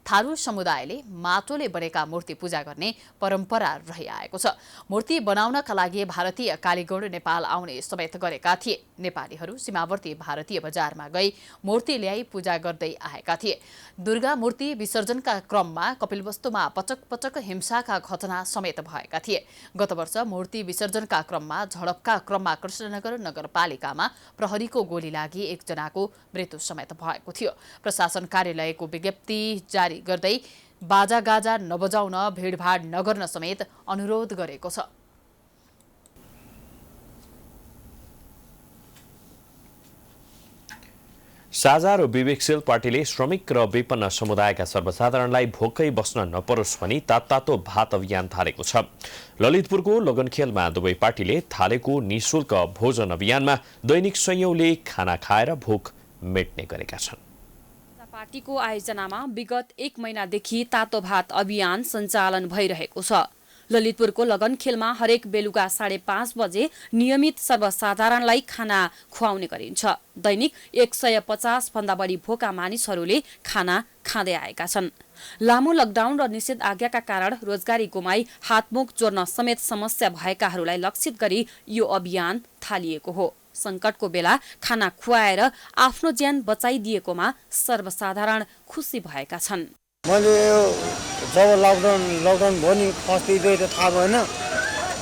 थारू समुदायले माटोले बनेका मूर्ति पूजा गर्ने परम्परा रहिआएको छ। मूर्ति बनाउनका लागि भारतीय कालीगौड नेपाल आउने समेत गरेका थिए। नेपालीहरू सीमावर्ती भारतीय बजारमा गई मूर्ति ल्याई पूजा गर्दै आएका थिए। दुर्गा मूर्ति विसर्जनका क्रममा कपिलवस्तुमा पटक पटक हिंसाका घटना समेत भएका थिए। गत वर्ष मूर्ति विसर्जनका क्रममा झडपका क्रममा कृष्णनगर नगरपालिकामा प्रहरीको गोली लागि एकजनाको मृत्यु समेत भएको थियो। प्रशासन कार्यालयको विज्ञप्ति जारी गर्दै बाजागाजा नबजाउन, भिडभाड नगर्न समेत अनुरोध गरेको छ।
साझा र विवेकशील पार्टीले श्रमिक र विपन्न समुदायका सर्वसाधारणलाई भोकै बस्न नपरोस् भनी तातो भात अभियान थालेको छ। ललितपुरको लगनखेलमा दुवै पार्टीले थालेको निःशुल्क भोजन अभियानमा दैनिक सयौंले खाना खाएर भोक मेट्ने गरेका छन्।
पार्टीको आयोजनामा विगत 1 महिनादेखि तातो भात अभियान सञ्चालन भइरहेको छ। ललितपुरको लगनखेलमा हरेक बेलुका 5:30 बजे नियमित सर्वसाधारणलाई खाना खुवाउने गरिन्छ। दैनिक 150 भन्दा बढी भोका मानिसहरूले खाना खाँदै आएका छन्। लामो लकडाउन र निषेध आज्ञाका कारण रोजगारी गुमाई हातमुख जोड्न समेत समस्या भएकाहरूलाई लक्षित गरी यो अभियान थालिएको हो। संकटको बेला खाना खुवाएर आफ्नो ज्यान बचाइदिएकोमा सर्वसाधारण खुसी भएका छन्।
मैले जब लकडाउन भयो नि फर्स्ट त थाहा भएन,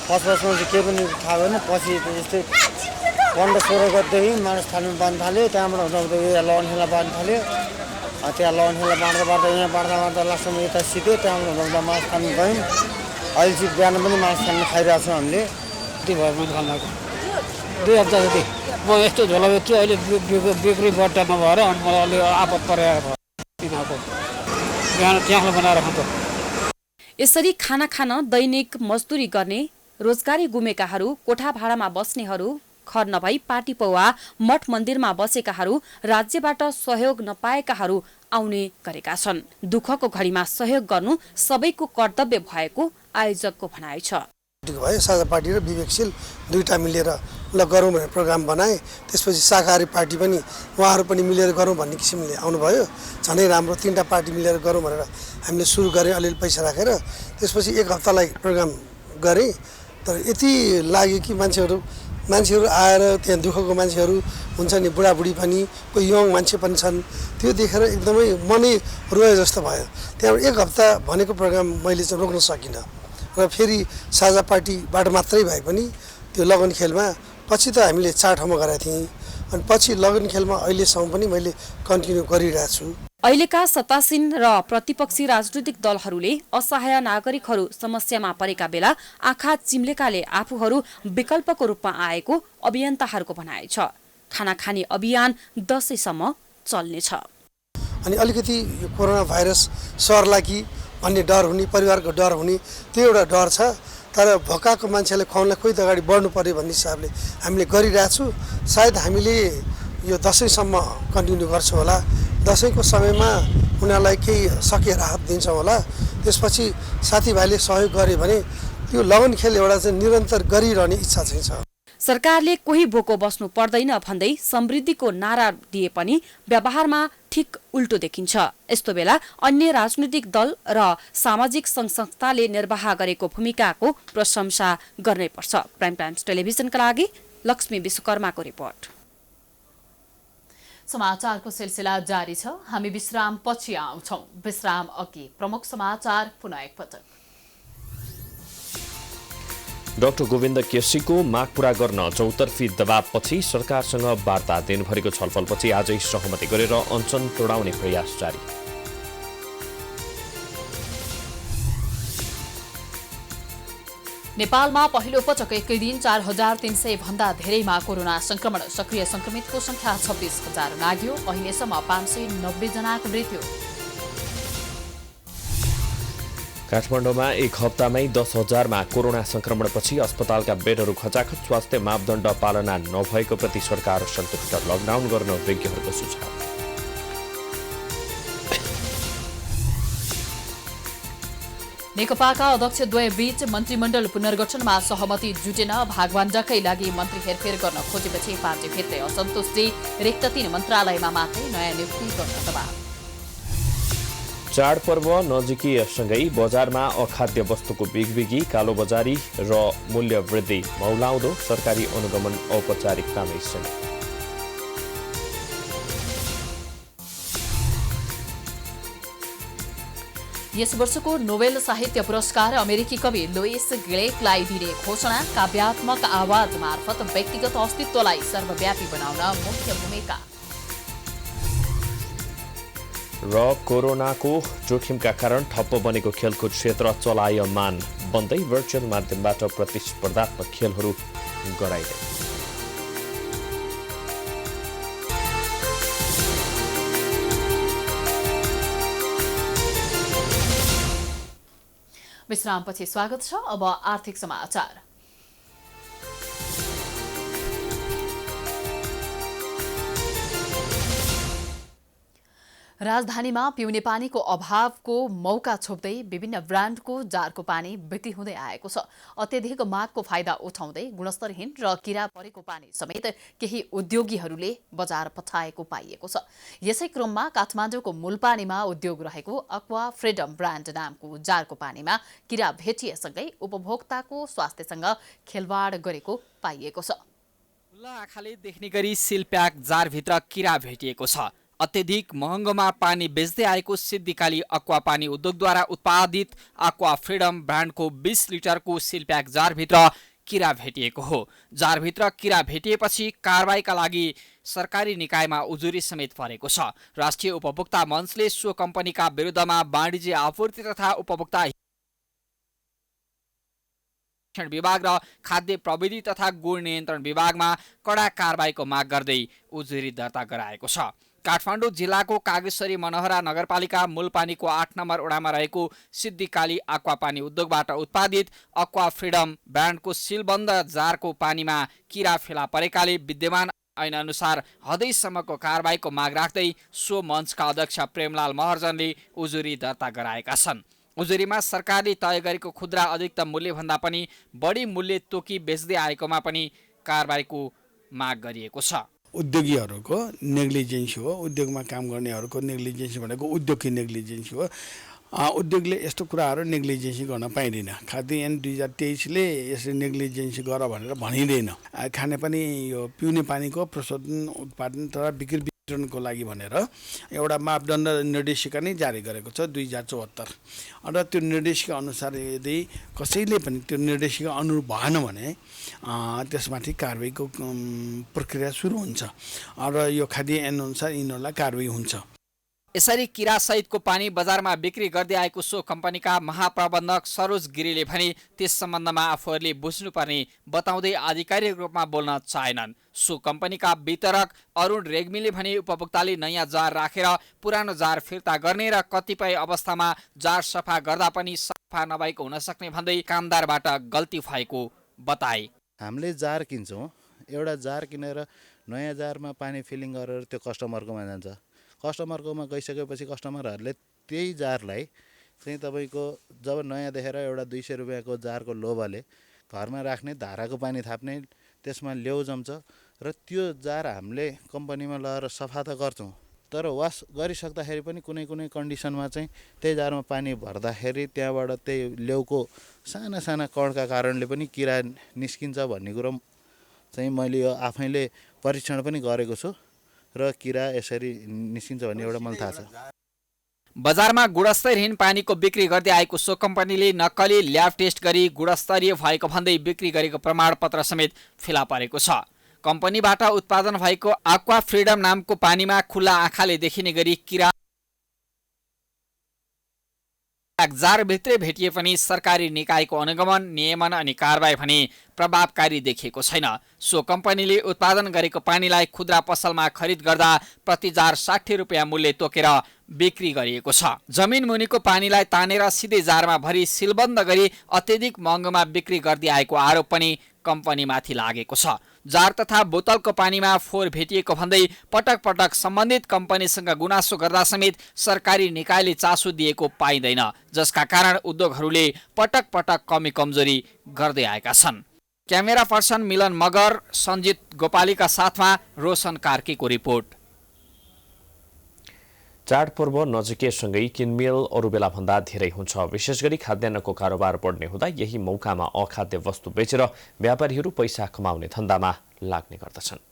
फर्स्टमा चाहिँ के पनि थाहा भएन। पछि जस्तै 15-16 गतेदेखि मानिस थाल्नु बाँध्नु थाल्यो। त्यहाँबाट हुँदा लगनखेला बाँध्नु थाल्यो। त्यहाँ लगनखेला बाँड्दा यहाँ बाँड्दा लास्टमा यता सिक्यो। त्यहाँबाट हुँदा मानिस थाल्नु गयौँ। अहिले चाहिँ बिहान पनि मानिस थाल्नु खाइरहेको छौँ हामीले।
त्यही भएर मैले खानाको 2 हप्ता जति म यस्तो झोलामा थियो। अहिले बिक्री बट्टा नभएर मलाई अलि आपत परेर बिहान च्याख्लो बनाएर खान्छ।
यसरी खाना खान दैनिक मजदुरी गर्ने, रोजगारी गुमेकाहरू, कोठा भाडामा बस्नेहरू, घर नभई पार्टी पौवा मठ मन्दिरमा बसेकाहरू, राज्यबाट सहयोग नपाएकाहरू आउने गरेका छन्। दुःखको घडीमा सहयोग गर्नु सबैको कर्तव्य भएको आयोजकको भनाइ छ।
साझा पार्टी र विवेकशील दुईटा मिलेर ल गरौँ भनेर प्रोग्राम बनाए। त्यसपछि शाकाहारी पार्टी पनि उहाँहरू पनि मिलेर गरौँ भन्ने किसिमले आउनुभयो। झनै राम्रो 3टा पार्टी मिलेर गरौँ भनेर हामीले सुरु गऱ्यौँ अलिअलि पैसा राखेर। त्यसपछि 1 हप्तालाई प्रोग्राम गरेँ। तर यति लाग्यो कि मान्छेहरू आएर त्यहाँ दुःखको मान्छेहरू हुन्छ नि, बुढाबुढी पनि, कोही यङ मान्छे पनि छन्। त्यो देखेर एकदमै मनै रोए जस्तो भयो। त्यहाँबाट 1 हप्ता भनेको प्रोग्राम मैले चाहिँ रोक्न सकिनँ र फेरि साझा पार्टीबाट मात्रै भए पनि त्यो लगनखेलमा पछि त हामीले 4 ठाउँमा गराएको थिएँ। अनि पछि लगनखेलमा अहिलेसम्म पनि मैले कन्टिन्यू गरिरहेको छु।
अहिलेका सत्तासीन र प्रतिपक्षी राजनीतिक दलहरूले असहाय नागरिकहरू समस्यामा परेका बेला आँखा चिम्लेकाले आफूहरू विकल्पको रूपमा आएको अभियन्ताहरूको भनाइ छ। खाना खाने अभियान दशैंसम्म चल्नेछ।
अनि अलिकति यो कोरोना भाइरस सर्ला कि भन्ने डर हुने, परिवारको डर हुने, त्यो एउटा डर छ। तर भोकाको मान्छेलाई खुवाउनलाई कोही त अगाडि बढ्नु पर्यो भन्ने हिसाबले हामीले गरिरहेछौँ। सायद हामीले यो दशैंसम्म कन्टिन्यू गर्छौँ होला। दशैंको समयमा उनीहरूलाई केही सके राहत दिन्छौँ होला। त्यसपछि साथीभाइले सहयोग गरे भने त्यो लगनखेल एउटा चाहिँ निरन्तर गरिरहने इच्छा चाहिँ छ।
सरकारले कोही भोको बस्नु पर्दैन भन्दै समृद्धिको नारा दिए पनि व्यवहारमा ठिक उल्टो देखिन्छ। यस्तो बेला अन्य राजनीतिक दल र सामाजिक संस्थाले निर्वाह गरेको भूमिकाको प्रशंसा गर्नै पर्छ। प्राइम टाइम्स टेलिभिजनका लागि लक्ष्मी विश्वकर्माको रिपोर्ट।
समाचारको सिलसिला जारी छ। हामी विश्राम पछि आउँछौं। विश्राम अघि प्रमुख समाचार पुनः एकपटक।
डाक्टर गोविन्द केसीको माग पूरा गर्न चौतर्फी दबावपछि सरकारसँग वार्ता दिनभरिको छलफलपछि आजै सहमति गरेर अनसन तोडाउने प्रयास जारी।
नेपालमा पहिलो पटक एकै दिन 4,300 भन्दा धेरैमा कोरोना संक्रमण। सक्रिय संक्रमितको संख्या 26,000 नाग्यो। अहिलेसम्म 590 जनाको मृत्यु।
काठमाडौँमा एक हप्तामै 10,000मा कोरोना संक्रमणपछि अस्पतालका बेडहरू खचाखच। स्वास्थ्य मापदण्ड पालना नभएको प्रति सरकार सन्तुष्ट। लकडाउन गर्न विज्ञहरूको सुझाव।
नेकपाका अध्यक्षद्वय बीच मन्त्रीमण्डल पुनर्गठनमा सहमति जुटेन। भागवाण्डाकै लागि मन्त्री हेरफेर गर्न खोजेपछि पार्टीभित्रै असन्तुष्टि। रिक्त 3 मन्त्रालयमा मात्रै नयाँ नियुक्ति गर्न दबाव।
चाडपर्व नजिकिएसँगै बजारमा अखाद्य वस्तुको बिगबिगी, कालोबजारी र मूल्य वृद्धि मौलाउँदो। सरकारी अनुगमन औपचारिकतामै सीमित।
यस वर्षको नोबेल साहित्य पुरस्कार अमेरिकी कवि लुइस ग्लेकलाई दिने घोषणा। काव्यात्मक आवाज मार्फत व्यक्तिगत अस्तित्वलाई सर्वव्यापी बनाउन मुख्य भूमिका।
र कोरोनाको जोखिमका कारण ठप्प बनेको खेलकुद क्षेत्र चलायमान बन्दै भर्चुअल माध्यमबाट प्रतिस्पर्धात्मक खेलहरू गराइँदै।
विश्रामपछि स्वागत छ। अब आर्थिक समाचार। राजधानीमा पिउने पानीको अभावको मौका छोप्दै विभिन्न ब्रान्डको जारको पानी बिक्री हुँदै आएको छ। अत्यधिक मागको फाइदा उठाउँदै गुणस्तरहीन र किरा परेको पानी समेत केही उद्योगीहरूले बजार पठाएको पाइएको छ। यसै क्रममा काठमाडौँको मूलपानीमा उद्योग रहेको एक्वा फ्रिडम ब्रान्ड नामको जारको पानीमा किरा भेटिएसँगै उपभोक्ताको स्वास्थ्यसँग खेलवाड गरेको पाइएको छ।
खुल्ला आँखाले देख्ने गरी सिलप्याक जारभित्र किरा भेटिएको छ। अत्यधिक महँगोमा पानी बेच्दै आएको सिद्धिकाली एक्वा पानी उद्योगद्वारा उत्पादित एक्वा फ्रिडम ब्रान्डको 20 लिटरको सिलप्याक जारभित्र किरा भेटिएको हो। जारभित्र किरा भेटिएपछि कारबाहीका लागि सरकारी निकायमा उजुरी समेत परेको छ। राष्ट्रिय उपभोक्ता मञ्चले सो कम्पनीका विरुद्धमा वाणिज्य आपूर्ति तथा उपभोक्ता विभाग र खाद्य प्रविधि तथा गुण नियन्त्रण विभागमा कडा कारबाहीको माग गर्दै उजुरी दर्ता गराएको छ। काठमाडौँ जिल्लाको कागेश्वरी मनोहरा नगरपालिका मूलपानीको 8 नम्बर वडामा रहेको सिद्धिकाली एक्वा पानी उद्योगबाट उत्पादित एक्वा फ्रिडम ब्रान्डको सिलबन्द जारको पानीमा किरा फेला परेकाले विद्यमान ऐन अनुसार हदैसम्मको कारबाहीको माग राख्दै सो मञ्चका अध्यक्ष प्रेमलाल महर्जनले उजुरी दर्ता गराएका छन्। उजुरीमा सरकारले तय गरेको खुद्रा अधिकतम मूल्यभन्दा पनि बढी मूल्य तोकी बेच्दै आएकोमा पनि कारबाहीको माग गरिएको छ।
उद्योगीहरूको नेग्लिजेन्सी हो। उद्योगमा काम गर्नेहरूको नेग्लिजेन्सी भनेको उद्योगकी नेग्लिजेन्सी हो। उद्योगले यस्तो कुराहरू नेग्लिजेन्सी गर्न पाइँदैन। खाद्य ऐन 2023ले यसरी नेग्लिजेन्सी गर भनेर भनिँदैन। खानेपानी यो पिउने पानीको प्रशोधन उत्पादन तथा बिक्री वितरणको लागि भनेर एउटा मापदण्ड निर्देशिका नै जारी गरेको छ 2074। र त्यो निर्देशिका अनुसार यदि कसैले पनि त्यो निर्देशिका अनुरूप भएन भने त्यसमाथि कारबाहीको प्रक्रिया सुरु हुन्छ र यो खाद्य ऐन अनुसार यिनीहरूलाई कारबाही हुन्छ।
यसरी किरासहितको पानी बजारमा बिक्री गर्दै आएको सो कम्पनीका महाप्रबन्धक सरोज गिरीले भने त्यस सम्बन्धमा आफूहरूले बुझ्नुपर्ने बताउँदै आधिकारिक रूपमा बोल्न चाहेनन्। सो कम्पनीका वितरक अरुण रेग्मीले भने उपभोक्ताले नयाँ जार राखेर पुरानो जार फिर्ता गर्ने र कतिपय अवस्थामा जार सफा गर्दा पनि सफा नभएको हुन सक्ने भन्दै कामदारबाट गल्ती भएको बताए।
हामीले जार किन्छौँ, एउटा जार किनेर नयाँ जारमा पानी फिलिङ गरेर त्यो कस्टमरकोमा जान्छ। कस्टमरकोमा गइसकेपछि कस्टमरहरूले त्यही जारलाई चाहिँ तपाईँको जब नयाँ देखेर एउटा 200 रुपियाँको जारको लोभले घरमा राख्ने, धाराको पानी थाप्ने, त्यसमा लेउ जम्छ र त्यो जार हामीले कम्पनीमा लगेर सफा त गर्छौँ, तर वास गरिसक्दाखेरि पनि कुनै कुनै कन्डिसनमा चाहिँ त्यही जारमा पानी भर्दाखेरि त्यहाँबाट त्यही लेउको साना साना कणका कारणले पनि किरा निस्किन्छ भन्ने कुरो चाहिँ मैले यो आफैले परीक्षण पनि गरेको छु र किरा यसरी निस्किन्छ भन्ने एउटा मलाई थाहा छ।
बजारमा गुणस्तरहीन पानीको बिक्री गर्दै आएको सो कम्पनीले नक्कली ल्याब टेस्ट गरी गुणस्तरीय भएको भन्दै बिक्री गरेको प्रमाणपत्र समेत फेला परेको छ। कम्पनीबाट उत्पादन भएको एक्वा फ्रिडम नामको पानीमा खुल्ला आँखाले देखिने गरी किरा जारभित्रै भेटिए पनि सरकारी निकायको अनुगमन, नियमन अनि कारबाही भने प्रभावकारी देखिएको छैन। सो कम्पनीले उत्पादन गरेको पानीलाई खुद्रा पसलमा खरिद गर्दा प्रति जार 60 रुपियाँ मूल्य तोकेर बिक्री गरिएको छ। जमिन मुनिको पानीलाई तानेर सिधै जारमा भरी सिलबन्द गरी अत्यधिक महँगोमा बिक्री गर्दै आएको आरोप पनि कम्पनीमाथि लागेको छ। जार तथा बोतलको पानीमा फोहोर भेटिएको भन्दै पटक पटक सम्बन्धित कम्पनीसँग गुनासो गर्दा समेत सरकारी निकायले चासो दिएको पाइँदैन, जसका कारण उद्योगहरूले पटक पटक कमी कमजोरी गर्दै आएका छन्। क्यामेरा पर्सन मिलन मगर, सञ्जित गोपालीका साथमा रोशन कार्कीको रिपोर्ट।
चाडपर्व नजिकैसँगै किनमेल अरू बेला भन्दा धेरै हुन्छ। विशेष गरी खाद्यान्नको कारोबार बढ्ने हुँदा यही मौकामा अखाद्य वस्तु बेचेर व्यापारीहरू पैसा कमाउने धन्दामा लाग्ने गर्दछन्।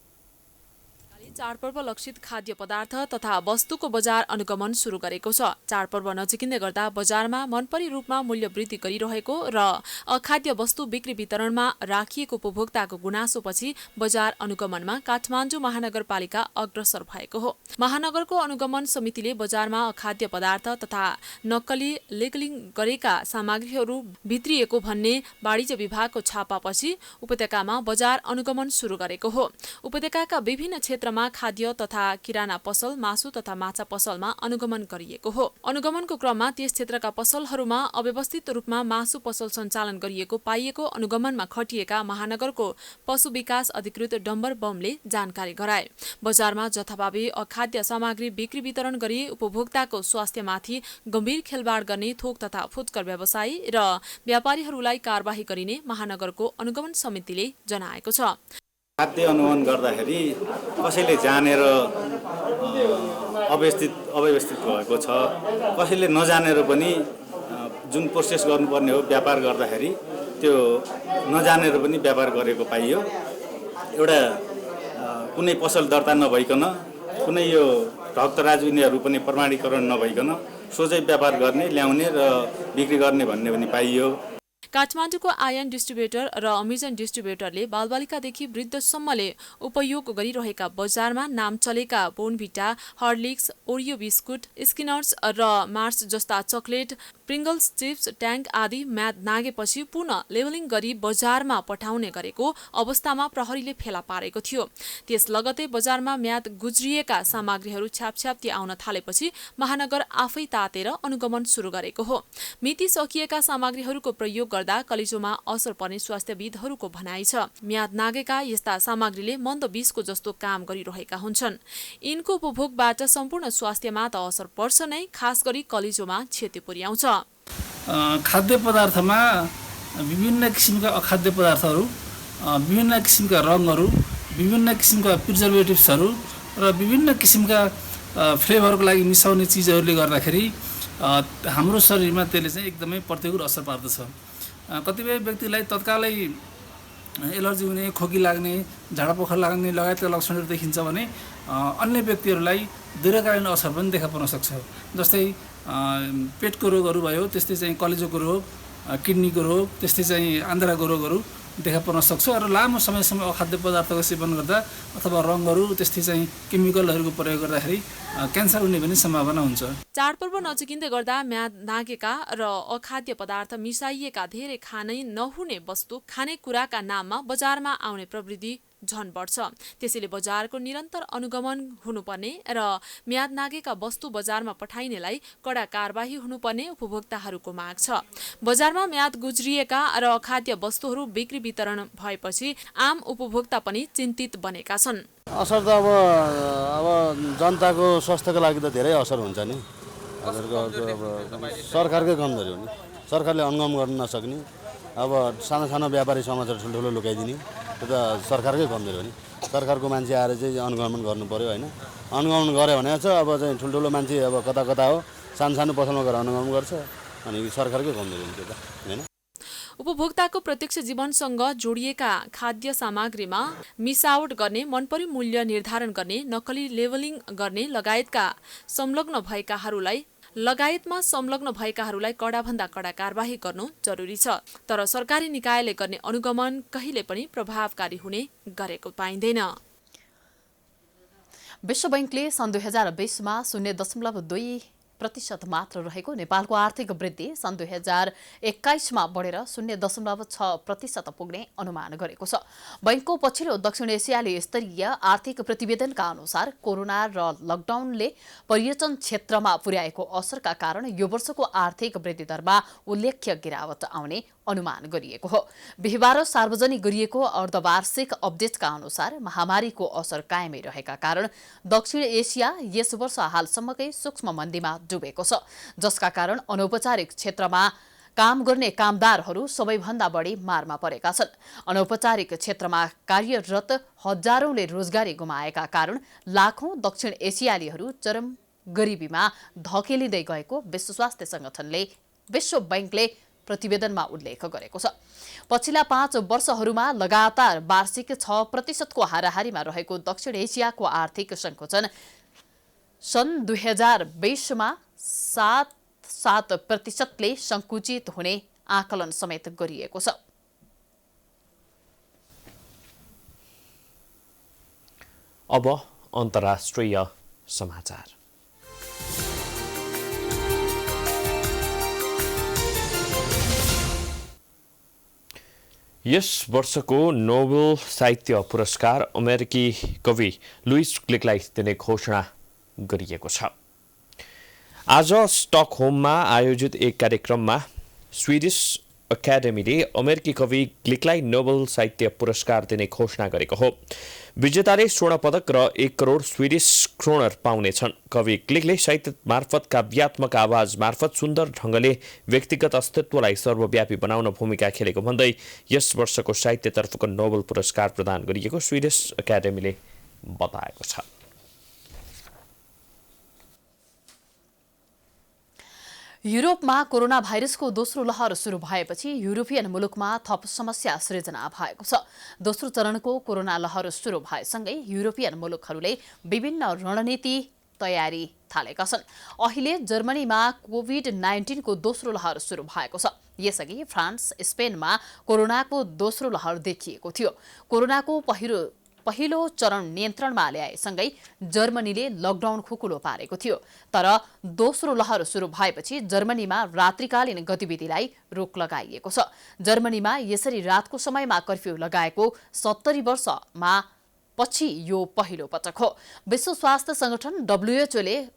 चाडपर्व लक्षित खाद्य पदार्थ तथा वस्तुको बजार अनुगमन सुरु गरेको छ। चाडपर्व नजिकिँदै गर्दा बजारमा मनपरी रूपमा मूल्य वृद्धि गरिरहेको र अखाद्य वस्तु बिक्री वितरणमा राखिएको उपभोक्ताको गुनासोपछि बजार अनुगमनमा काठमाडौँ महानगरपालिका अग्रसर भएको हो। महानगरको अनुगमन समितिले बजारमा अखाद्य पदार्थ तथा नक्कली लेबलिङ गरेका सामग्रीहरू भित्रिएको भन्ने वाणिज्य विभागको छापापछि उपत्यकामा बजार अनुगमन सुरु गरेको हो। उपत्यकाका विभिन्न क्षेत्रमा खाद्य तथा किराना पसल, मासु तथा माछा पसलमा अनुगमन गरिएको हो। अनुगमनको क्रममा त्यस क्षेत्रका पसलहरूमा अव्यवस्थित रूपमा मासु पसल सञ्चालन गरिएको पाइएको अनुगमनमा खटिएका महानगरको पशु विकास अधिकृत डम्बर बमले जानकारी गराए। बजारमा जथाभावी अखाद्य सामग्री बिक्री वितरण गरी उपभोक्ताको स्वास्थ्यमाथि गम्भीर खेलवाड गर्ने थोक तथा फुटकर व्यवसायी र व्यापारीहरूलाई कारबाही गरिने महानगरको अनुगमन समितिले जनाएको छ।
खाद्य अनुगमन गर्दाखेरि कसैले जानेर अव्यवस्थित भएको छ, कसैले नजानेर पनि जुन प्रोसेस गर्नुपर्ने हो व्यापार गर्दाखेरि त्यो नजानेर पनि व्यापार गरेको पाइयो। एउटा कुनै पसल दर्ता नभइकन, कुनै यो ढक्तराज यिनीहरू पनि प्रमाणीकरण नभइकन सोझै व्यापार गर्ने, ल्याउने र बिक्री गर्ने भन्ने पनि पाइयो।
काठमाडौँको आयन डिस्ट्रिब्युटर र अमेजन डिस्ट्रिब्युटरले बालबालिकादेखि वृद्धसम्मले उपयोग गरिरहेका बजारमा नाम चलेका बोर्नभिटा, हर्लिक्स, ओरियो बिस्कुट, स्किनर्स र मार्स जस्ता चकलेट, प्रिङ्गल्स, चिप्स, ट्याङ्क आदि म्याद नागेपछि पुनः लेबलिङ गरी बजारमा पठाउने गरेको अवस्थामा प्रहरीले फेला पारेको थियो। त्यस लगतै बजारमा म्याद गुज्रिएका सामग्रीहरू छ्यापछ्याप्ती आउन थालेपछि महानगर आफै तातेर अनुगमन सुरु गरेको हो। मिति सकिएका सामग्रीहरूको प्रयोग गर्दा कलेजोमा असर पर्ने स्वास्थ्यविदहरूको भनाइ छ। म्याद नागेका यस्ता सामग्रीले मन्द विषको जस्तो काम गरिरहेका हुन्छन्। यिनको उपभोगबाट सम्पूर्ण स्वास्थ्यमा त असर पर्छ नै, खास गरी कलेजोमा क्षति पुर्याउँछ।
खाद्य पदार्थमा विभिन्न किसिमका अखाद्य पदार्थहरू, विभिन्न किसिमका रङहरू, विभिन्न किसिमका प्रिजर्भेटिभ्सहरू र विभिन्न किसिमका फ्लेभरको लागि मिसाउने चिजहरूले गर्दाखेरि हाम्रो शरीरमा त्यसले चाहिँ एकदमै प्रतिकूल असर पार्दछ। कतिपय व्यक्तिलाई तत्कालै एलर्जी हुने, खोकी लाग्ने, झाडापोखर लाग्ने लगायतका लक्षणहरू देखिन्छ भने अन्य व्यक्तिहरूलाई दीर्घकालीन असर पनि देखा पर्न सक्छ। जस्तै पेटको रोगहरू भयो, त्यस्तै चाहिँ कलेजोको रोग, किडनीको रोग, त्यस्तै चाहिँ आन्द्राको रोगहरू देखा पर्न सक्छ र लामो समयसम्म अखाद्य पदार्थको सेवन गर्दा अथवा रङहरू, त्यस्तै चाहिँ केमिकलहरूको प्रयोग गर्दाखेरि क्यान्सर हुने पनि सम्भावना हुन्छ।
चाडपर्व नजिकिँदै गर्दा म्याद नागेका र अखाद्य पदार्थ मिसाइएका धेरै खानै नहुने वस्तु खानेकुराका नाममा बजारमा आउने प्रवृत्ति झन बढ्छ। त्यसैले बजारको निरन्तर अनुगमन हुनुपर्ने र म्याद नागेका वस्तु बजारमा पठाइनेलाई कडा कारबाही हुनुपर्ने उपभोक्ताहरूको माग छ। बजारमा म्याद गुज्रिएका र अखाद्य वस्तुहरू बिक्री वितरण भएपछि आम उपभोक्ता पनि चिन्तित बनेका छन्।
असर त अब जनताको स्वास्थ्यको लागि त धेरै असर हुन्छ नि। सरकारकै कमजोरी हो नि, सरकारले अनुगमन गर्न नसक्ने, अब सानो सानो व्यापारी समाजहरू ठुल्ठुलो लुकाइदिने, त्यो त सरकारकै कमजोरी हो नि। सरकारको मान्छे आएर चाहिँ अनुगमन गर्नु पर्यो होइन। अनुगमन गऱ्यो भने चाहिँ अब चाहिँ ठुल्ठुलो मान्छे अब कता कता हो, सानो सानो पसलमा गएर अनुगमन गर्छ, अनि सरकारकै कमजोरी हो त्यो त होइन।
उपभोक्ताको प्रत्यक्ष जीवनसँग जोडिएका खाद्य सामग्रीमा मिसावट गर्ने, मनपरी मूल्य निर्धारण गर्ने, नक्कली लेबलिङ गर्ने लगायतमा संलग्न भएकाहरूलाई कडाभन्दा कडा कारबाही गर्नु जरुरी छ। तर सरकारी निकायले गर्ने अनुगमन कहिले पनि प्रभावकारी हुने गरेको पाइँदैन।
विश्व बैंकले सन् 2020मा 0.2 प्रतिशत मात्र रहेको नेपालको आर्थिक वृद्धि सन् 2021मा बढेर 0.6% पुग्ने अनुमान गरेको छ। बैंकको पछिल्लो दक्षिण एसियाली स्तरीय आर्थिक प्रतिवेदनका अनुसार कोरोना र लकडाउनले पर्यटन क्षेत्रमा पुर्याएको असरका कारण यो वर्षको आर्थिक वृद्धि दरमा उल्लेख्य गिरावट आउने अनुमान गरिएको हो। बिहिबार सार्वजनिक गरिएको अर्धवार्षिक अपडेटका अनुसार महामारीको असर कायमै रहेका कारण दक्षिण एसिया यस वर्ष हालसम्मकै सूक्ष्म मन्दीमा डुबेको छ, जसका कारण अनौपचारिक क्षेत्रमा काम गर्ने कामदारहरू सबैभन्दा बढी मारमा परेका छन्। अनौपचारिक क्षेत्रमा कार्यरत हजारौंले रोजगारी गुमाएका कारण लाखौं दक्षिण एसियालीहरू चरम गरिबीमा धकेलिँदै गएको विश्व बैंकले प्रतिवेदनमा उल्लेख गरेको छ। पछिल्ला 5 वर्षहरूमा लगातार वार्षिक 6% को हाराहारीमा रहेको दक्षिण एसियाको आर्थिक संकुचन सन् 2020मा 7% संकुचित हुने आकलन समेत गरिएको छ।
अब अन्तर्राष्ट्रिय समाचार। यस वर्षको नोबेल साहित्य पुरस्कार अमेरिकी कवि लुइस ग्लिकलाई दिने घोषणा गरिएको छ। आज स्टकहोममा आयोजित एक कार्यक्रममा स्विडिश अकाडेमीले अमेरिकी कवि ग्लिकलाई नोबेल साहित्य पुरस्कार दिने घोषणा गरेको हो। विजेताले स्वर्ण पदक र 1 करोड स्विडिश क्रोनर पाउनेछन्। कवि ग्लिकले साहित्य मार्फत काव्यात्मक आवाज मार्फत सुन्दर ढंगले व्यक्तिगत अस्तित्वलाई सर्वव्यापी बनाउन भूमिका खेलेको भन्दै यस वर्षको साहित्यतर्फको नोबेल पुरस्कार प्रदान गरिएको स्विडिश अकाडेमीले बताएको छ।
युरोपमा कोरोना भाइरसको दोस्रो लहर सुरु भएपछि युरोपियन मुलुकमा थप समस्या सृजना भएको छ। दोस्रो चरणको कोरोना लहर सुरु भएसँगै युरोपियन मुलुकहरूले विभिन्न रणनीति तयारी थालेका छन्। अहिले जर्मनीमा कोभिड-19 को दोस्रो लहर सुरु भएको छ। यसअघि फ्रान्स, स्पेनमा कोरोनाको दोस्रो लहर देखिएको थियो। कोरोनाको पहिलो चरण नियन्त्रणमा ल्याएसँगै जर्मनीले लकडाउन खुकुलो पारेको थियो। तर दोस्रो लहर सुरु भएपछि जर्मनीमा रात्रिकालीन गतिविधिलाई रोक लगाइएको छ। जर्मनीमा यसरी रातको समयमा कर्फ्यू लगाएको 70 वर्षमा पछि यो पहिलो पटक हो। विश्व स्वास्थ्य संगठन WHO ले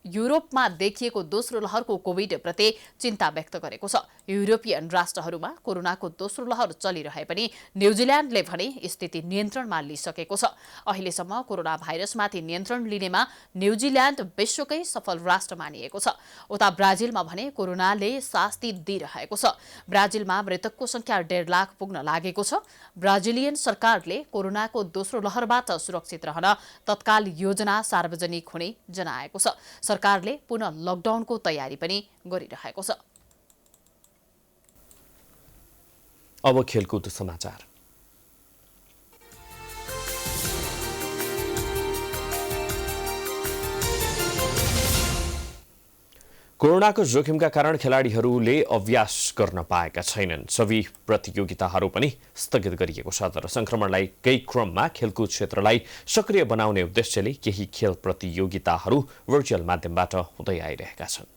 युरोपमा देखिएको दोस्रो लहरको कोभिड प्रति चिन्ता व्यक्त गरेको छ। युरोपियन राष्ट्रहरूमा कोरोनाको दोस्रो लहर चलिरहे पनि न्युजिल्यान्डले भने स्थिति नियन्त्रणमा लिइसकेको छ। अहिलेसम्म कोरोना भाइरसमाथि नियन्त्रण लिनेमा न्युजिल्यान्ड विश्वकै सफल राष्ट्र मानिएको छ। उता ब्राजिलमा भने कोरोनाले शास्ति दिइरहेको छ। ब्राजिलमा मृतकको संख्या 1.5 लाख पुग्न लागेको छ। ब्राजिलियन सरकारले कोरोनाको दोस्रो लहरबाट सुरक्षित रहन तत्काल योजना सार्वजनिक हुने जनाएको छ। सरकारले पुनः लकडाउनको तयारी पनि गरिरहेको छ।
अब खेलकुद समाचार। कोरोनाको जोखिमका कारण खेलाडीहरूले अभ्यास गर्न पाएका छैनन्। सबै प्रतियोगिताहरू पनि स्थगित गरिएको छ। तर संक्रमणलाई केही क्रममा खेलकुद क्षेत्रलाई सक्रिय बनाउने उद्देश्यले केही खेल प्रतियोगिताहरू भर्चुअल माध्यमबाट हुँदै आइरहेका छन्।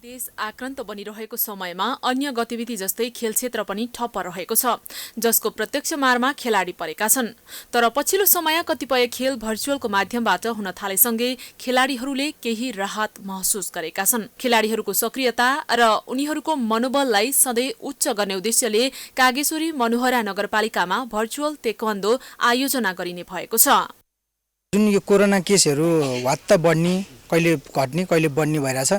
देश आक्रान्त बनिरहेको समयमा अन्य गतिविधि जस्तै खेल क्षेत्र पनि ठप्प रहेको छ, जसको प्रत्यक्ष मारमा खेलाडी परेका छन्। तर पछिल्लो समय कतिपय खेल भर्चुअलको माध्यमबाट हुन थालेसँगै खेलाडीहरूले केही राहत महसुस गरेका छन्। खेलाडीहरूको सक्रियता र उनीहरूको मनोबललाई सधैँ उच्च गर्ने उद्देश्यले कागेश्वरी मनोहरा नगरपालिकामा भर्चुअल तेक्वान्डो आयोजना गरिने भएको छ।
जुन यो कोरोना केसहरू वात्त बढ्ने, कहिले घट्ने कहिले बढ्ने भइरहेछ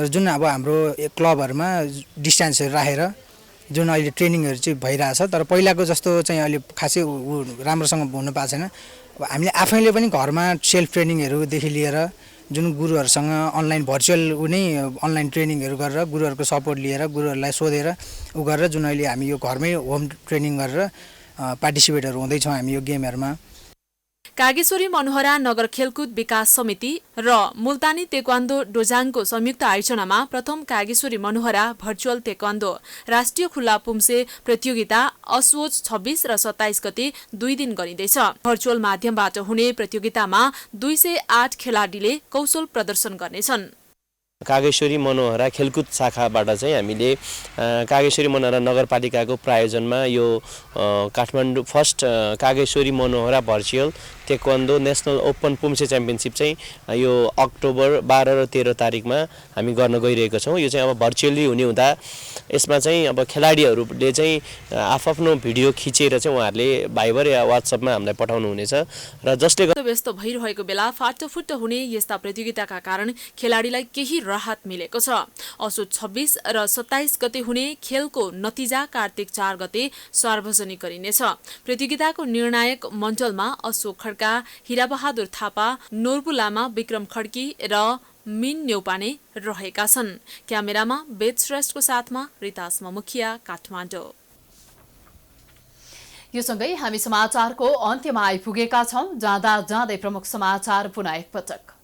र जुन अब हाम्रो क्लबहरूमा डिस्टेन्सहरू राखेर जुन अहिले ट्रेनिङहरू चाहिँ भइरहेछ, तर पहिलाको जस्तो चाहिँ अहिले खासै राम्रोसँग हुन पाएको छैन। हामीले आफैले पनि घरमा सेल्फ ट्रेनिङहरूदेखि लिएर जुन गुरुहरूसँग अनलाइन भर्चुअल अनलाइन ट्रेनिङहरू गरेर गुरुहरूको सपोर्ट लिएर गुरुहरूलाई सोधेर गरेर जुन अहिले हामी यो घरमै होम ट्रेनिङ गरेर पार्टिसिपेटहरू हुँदैछौँ हामी यो गेमहरूमा।
कागेश्वरी मनोहरा नगर खेलकुद विकास समिति र मुल्तानी तेक्वान्दो डोजाङको संयुक्त आयोजनामा प्रथम कागेश्वरी मनोहरा भर्चुअल तेक्वान्दो राष्ट्रिय खुल्ला पुम्से प्रतियोगिता असोज 26 र 27 गते 2 दिन गरिँदैछ। भर्चुअल माध्यमबाट हुने प्रतियोगितामा 208 खेलाडीले कौशल प्रदर्शन गर्नेछन्।
कागेश्वरी मनोहरा खेलकुद शाखाबाट चाहिँ हामीले कागेश्वरी मनोहरा नगरपालिकाको प्रायोजनमा यो Kathmandu first Kageshwari Manohara virtual taekwondo national open poomsae championship चाहिँ यो अक्टोबर 12 र 13 तारिकमा हामी गर्न गइरहेका छौँ। यो चाहिँ अब भर्चुअली हुने हुँदा यसमा चाहिँ अब खेलाडीहरूले चाहिँ आफ्नो भिडियो खिचेर चाहिँ उहाँहरूले भाइबर या वाट्सएपमा हामीलाई पठाउनु हुनेछ र जसले
व्यस्त भइरहेको बेला फाटफुट हुने यस्ता प्रतियोगिताका कारण खेलाडीलाई केही राहत मिलेको छ। असोज 26 र 27 गते हुने खेलको नतिजा कार्तिक 4 गते सार्वजनिक गरिनेछ। प्रतियोगिताको निर्णायक मण्डलमा अशोक खड्का, हिराबहादुर थापा, नोर्बु लामा, विक्रम खड्की र मिन न्यौपाने रहेका छन्। क्यामेरामा वेद श्रेष्ठको साथमा रितासमा मुखिया, काठमाडौँ।
यो सँगै हामी समाचारको अन्त्यमा आइपुगेका छौं। जाँदा जाँदै प्रमुख समाचार पुनः एकपटक।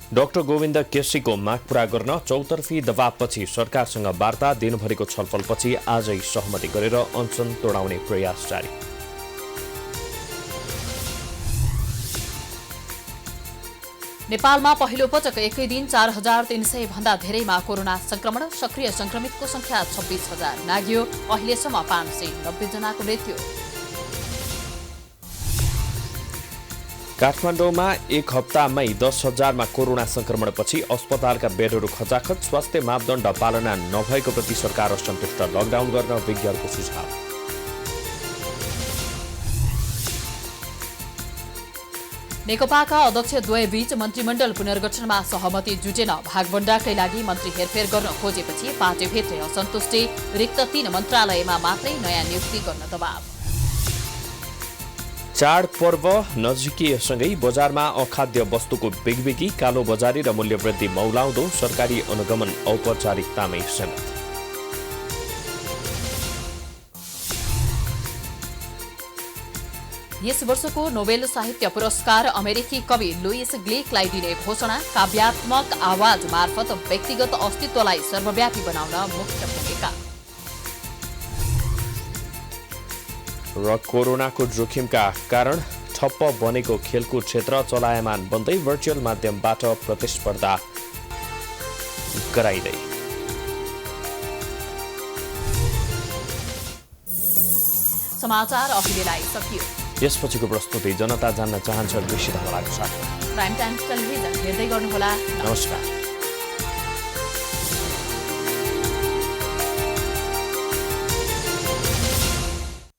डाक्टर गोविन्द केसीको माग पूरा गर्न चौतर्फी दबावपछि सरकारसँग वार्ता दिनभरिको छलफलपछि आजै सहमति गरेर अनसन तोडाउने प्रयास जारी।
नेपालमा पहिलो पटक एकै दिन 4,300 भन्दा धेरैमा कोरोना संक्रमण, सक्रिय संक्रमितको संख्या 26,000 नाग्यो। अहिलेसम्म 590 जनाको मृत्यु।
काठमाडौँमा एक हप्तामै 10,000मा कोरोना संक्रमणपछि अस्पतालका बेडहरू खचाखच, स्वास्थ्य मापदण्ड पालना नभएको प्रति सरकार असन्तुष्ट, लकडाउन गर्न विज्ञको सुझाव।
नेकपाका अध्यक्ष द्वयबीच मन्त्रीमण्डल पुनर्गठनमा सहमति जुटेन। भागभण्डाकै लागि मन्त्री हेरफेर गर्न खोजेपछि पार्टीभित्रै असन्तुष्टि, रिक्त 3 मन्त्रालयमा मात्रै नयाँ नियुक्ति गर्न दबाव।
चाडपर्व नजिकिएसँगै बजारमा अखाद्य वस्तुको बिगबिगी, कालो बजारी र मूल्यवृद्धि मौलाउँदो, सरकारी अनुगमन औपचारिकतामै समेत।
यस वर्षको नोबेल साहित्य पुरस्कार अमेरिकी कवि लुइस ग्लेकलाई दिने घोषणा। काव्यात्मक आवाज मार्फत व्यक्तिगत अस्तित्वलाई सर्वव्यापी बनाउन मुख्य भूमिका।
र कोरोनाको जोखिमका कारण ठप्प बनेको खेलकुद क्षेत्र चलायमान बन्दै भर्चुअल माध्यमबाट प्रतिस्पर्धा गराइँदै।
समाचार अहिलेलाई सकियो।
यसपछिको प्रस्तुति जनता जान्न चाहन्छ कृषि धमलाको साथ।
प्राइम टाइम्स टेलिभिजन हेर्दै गर्नुहोला।
नमस्कार।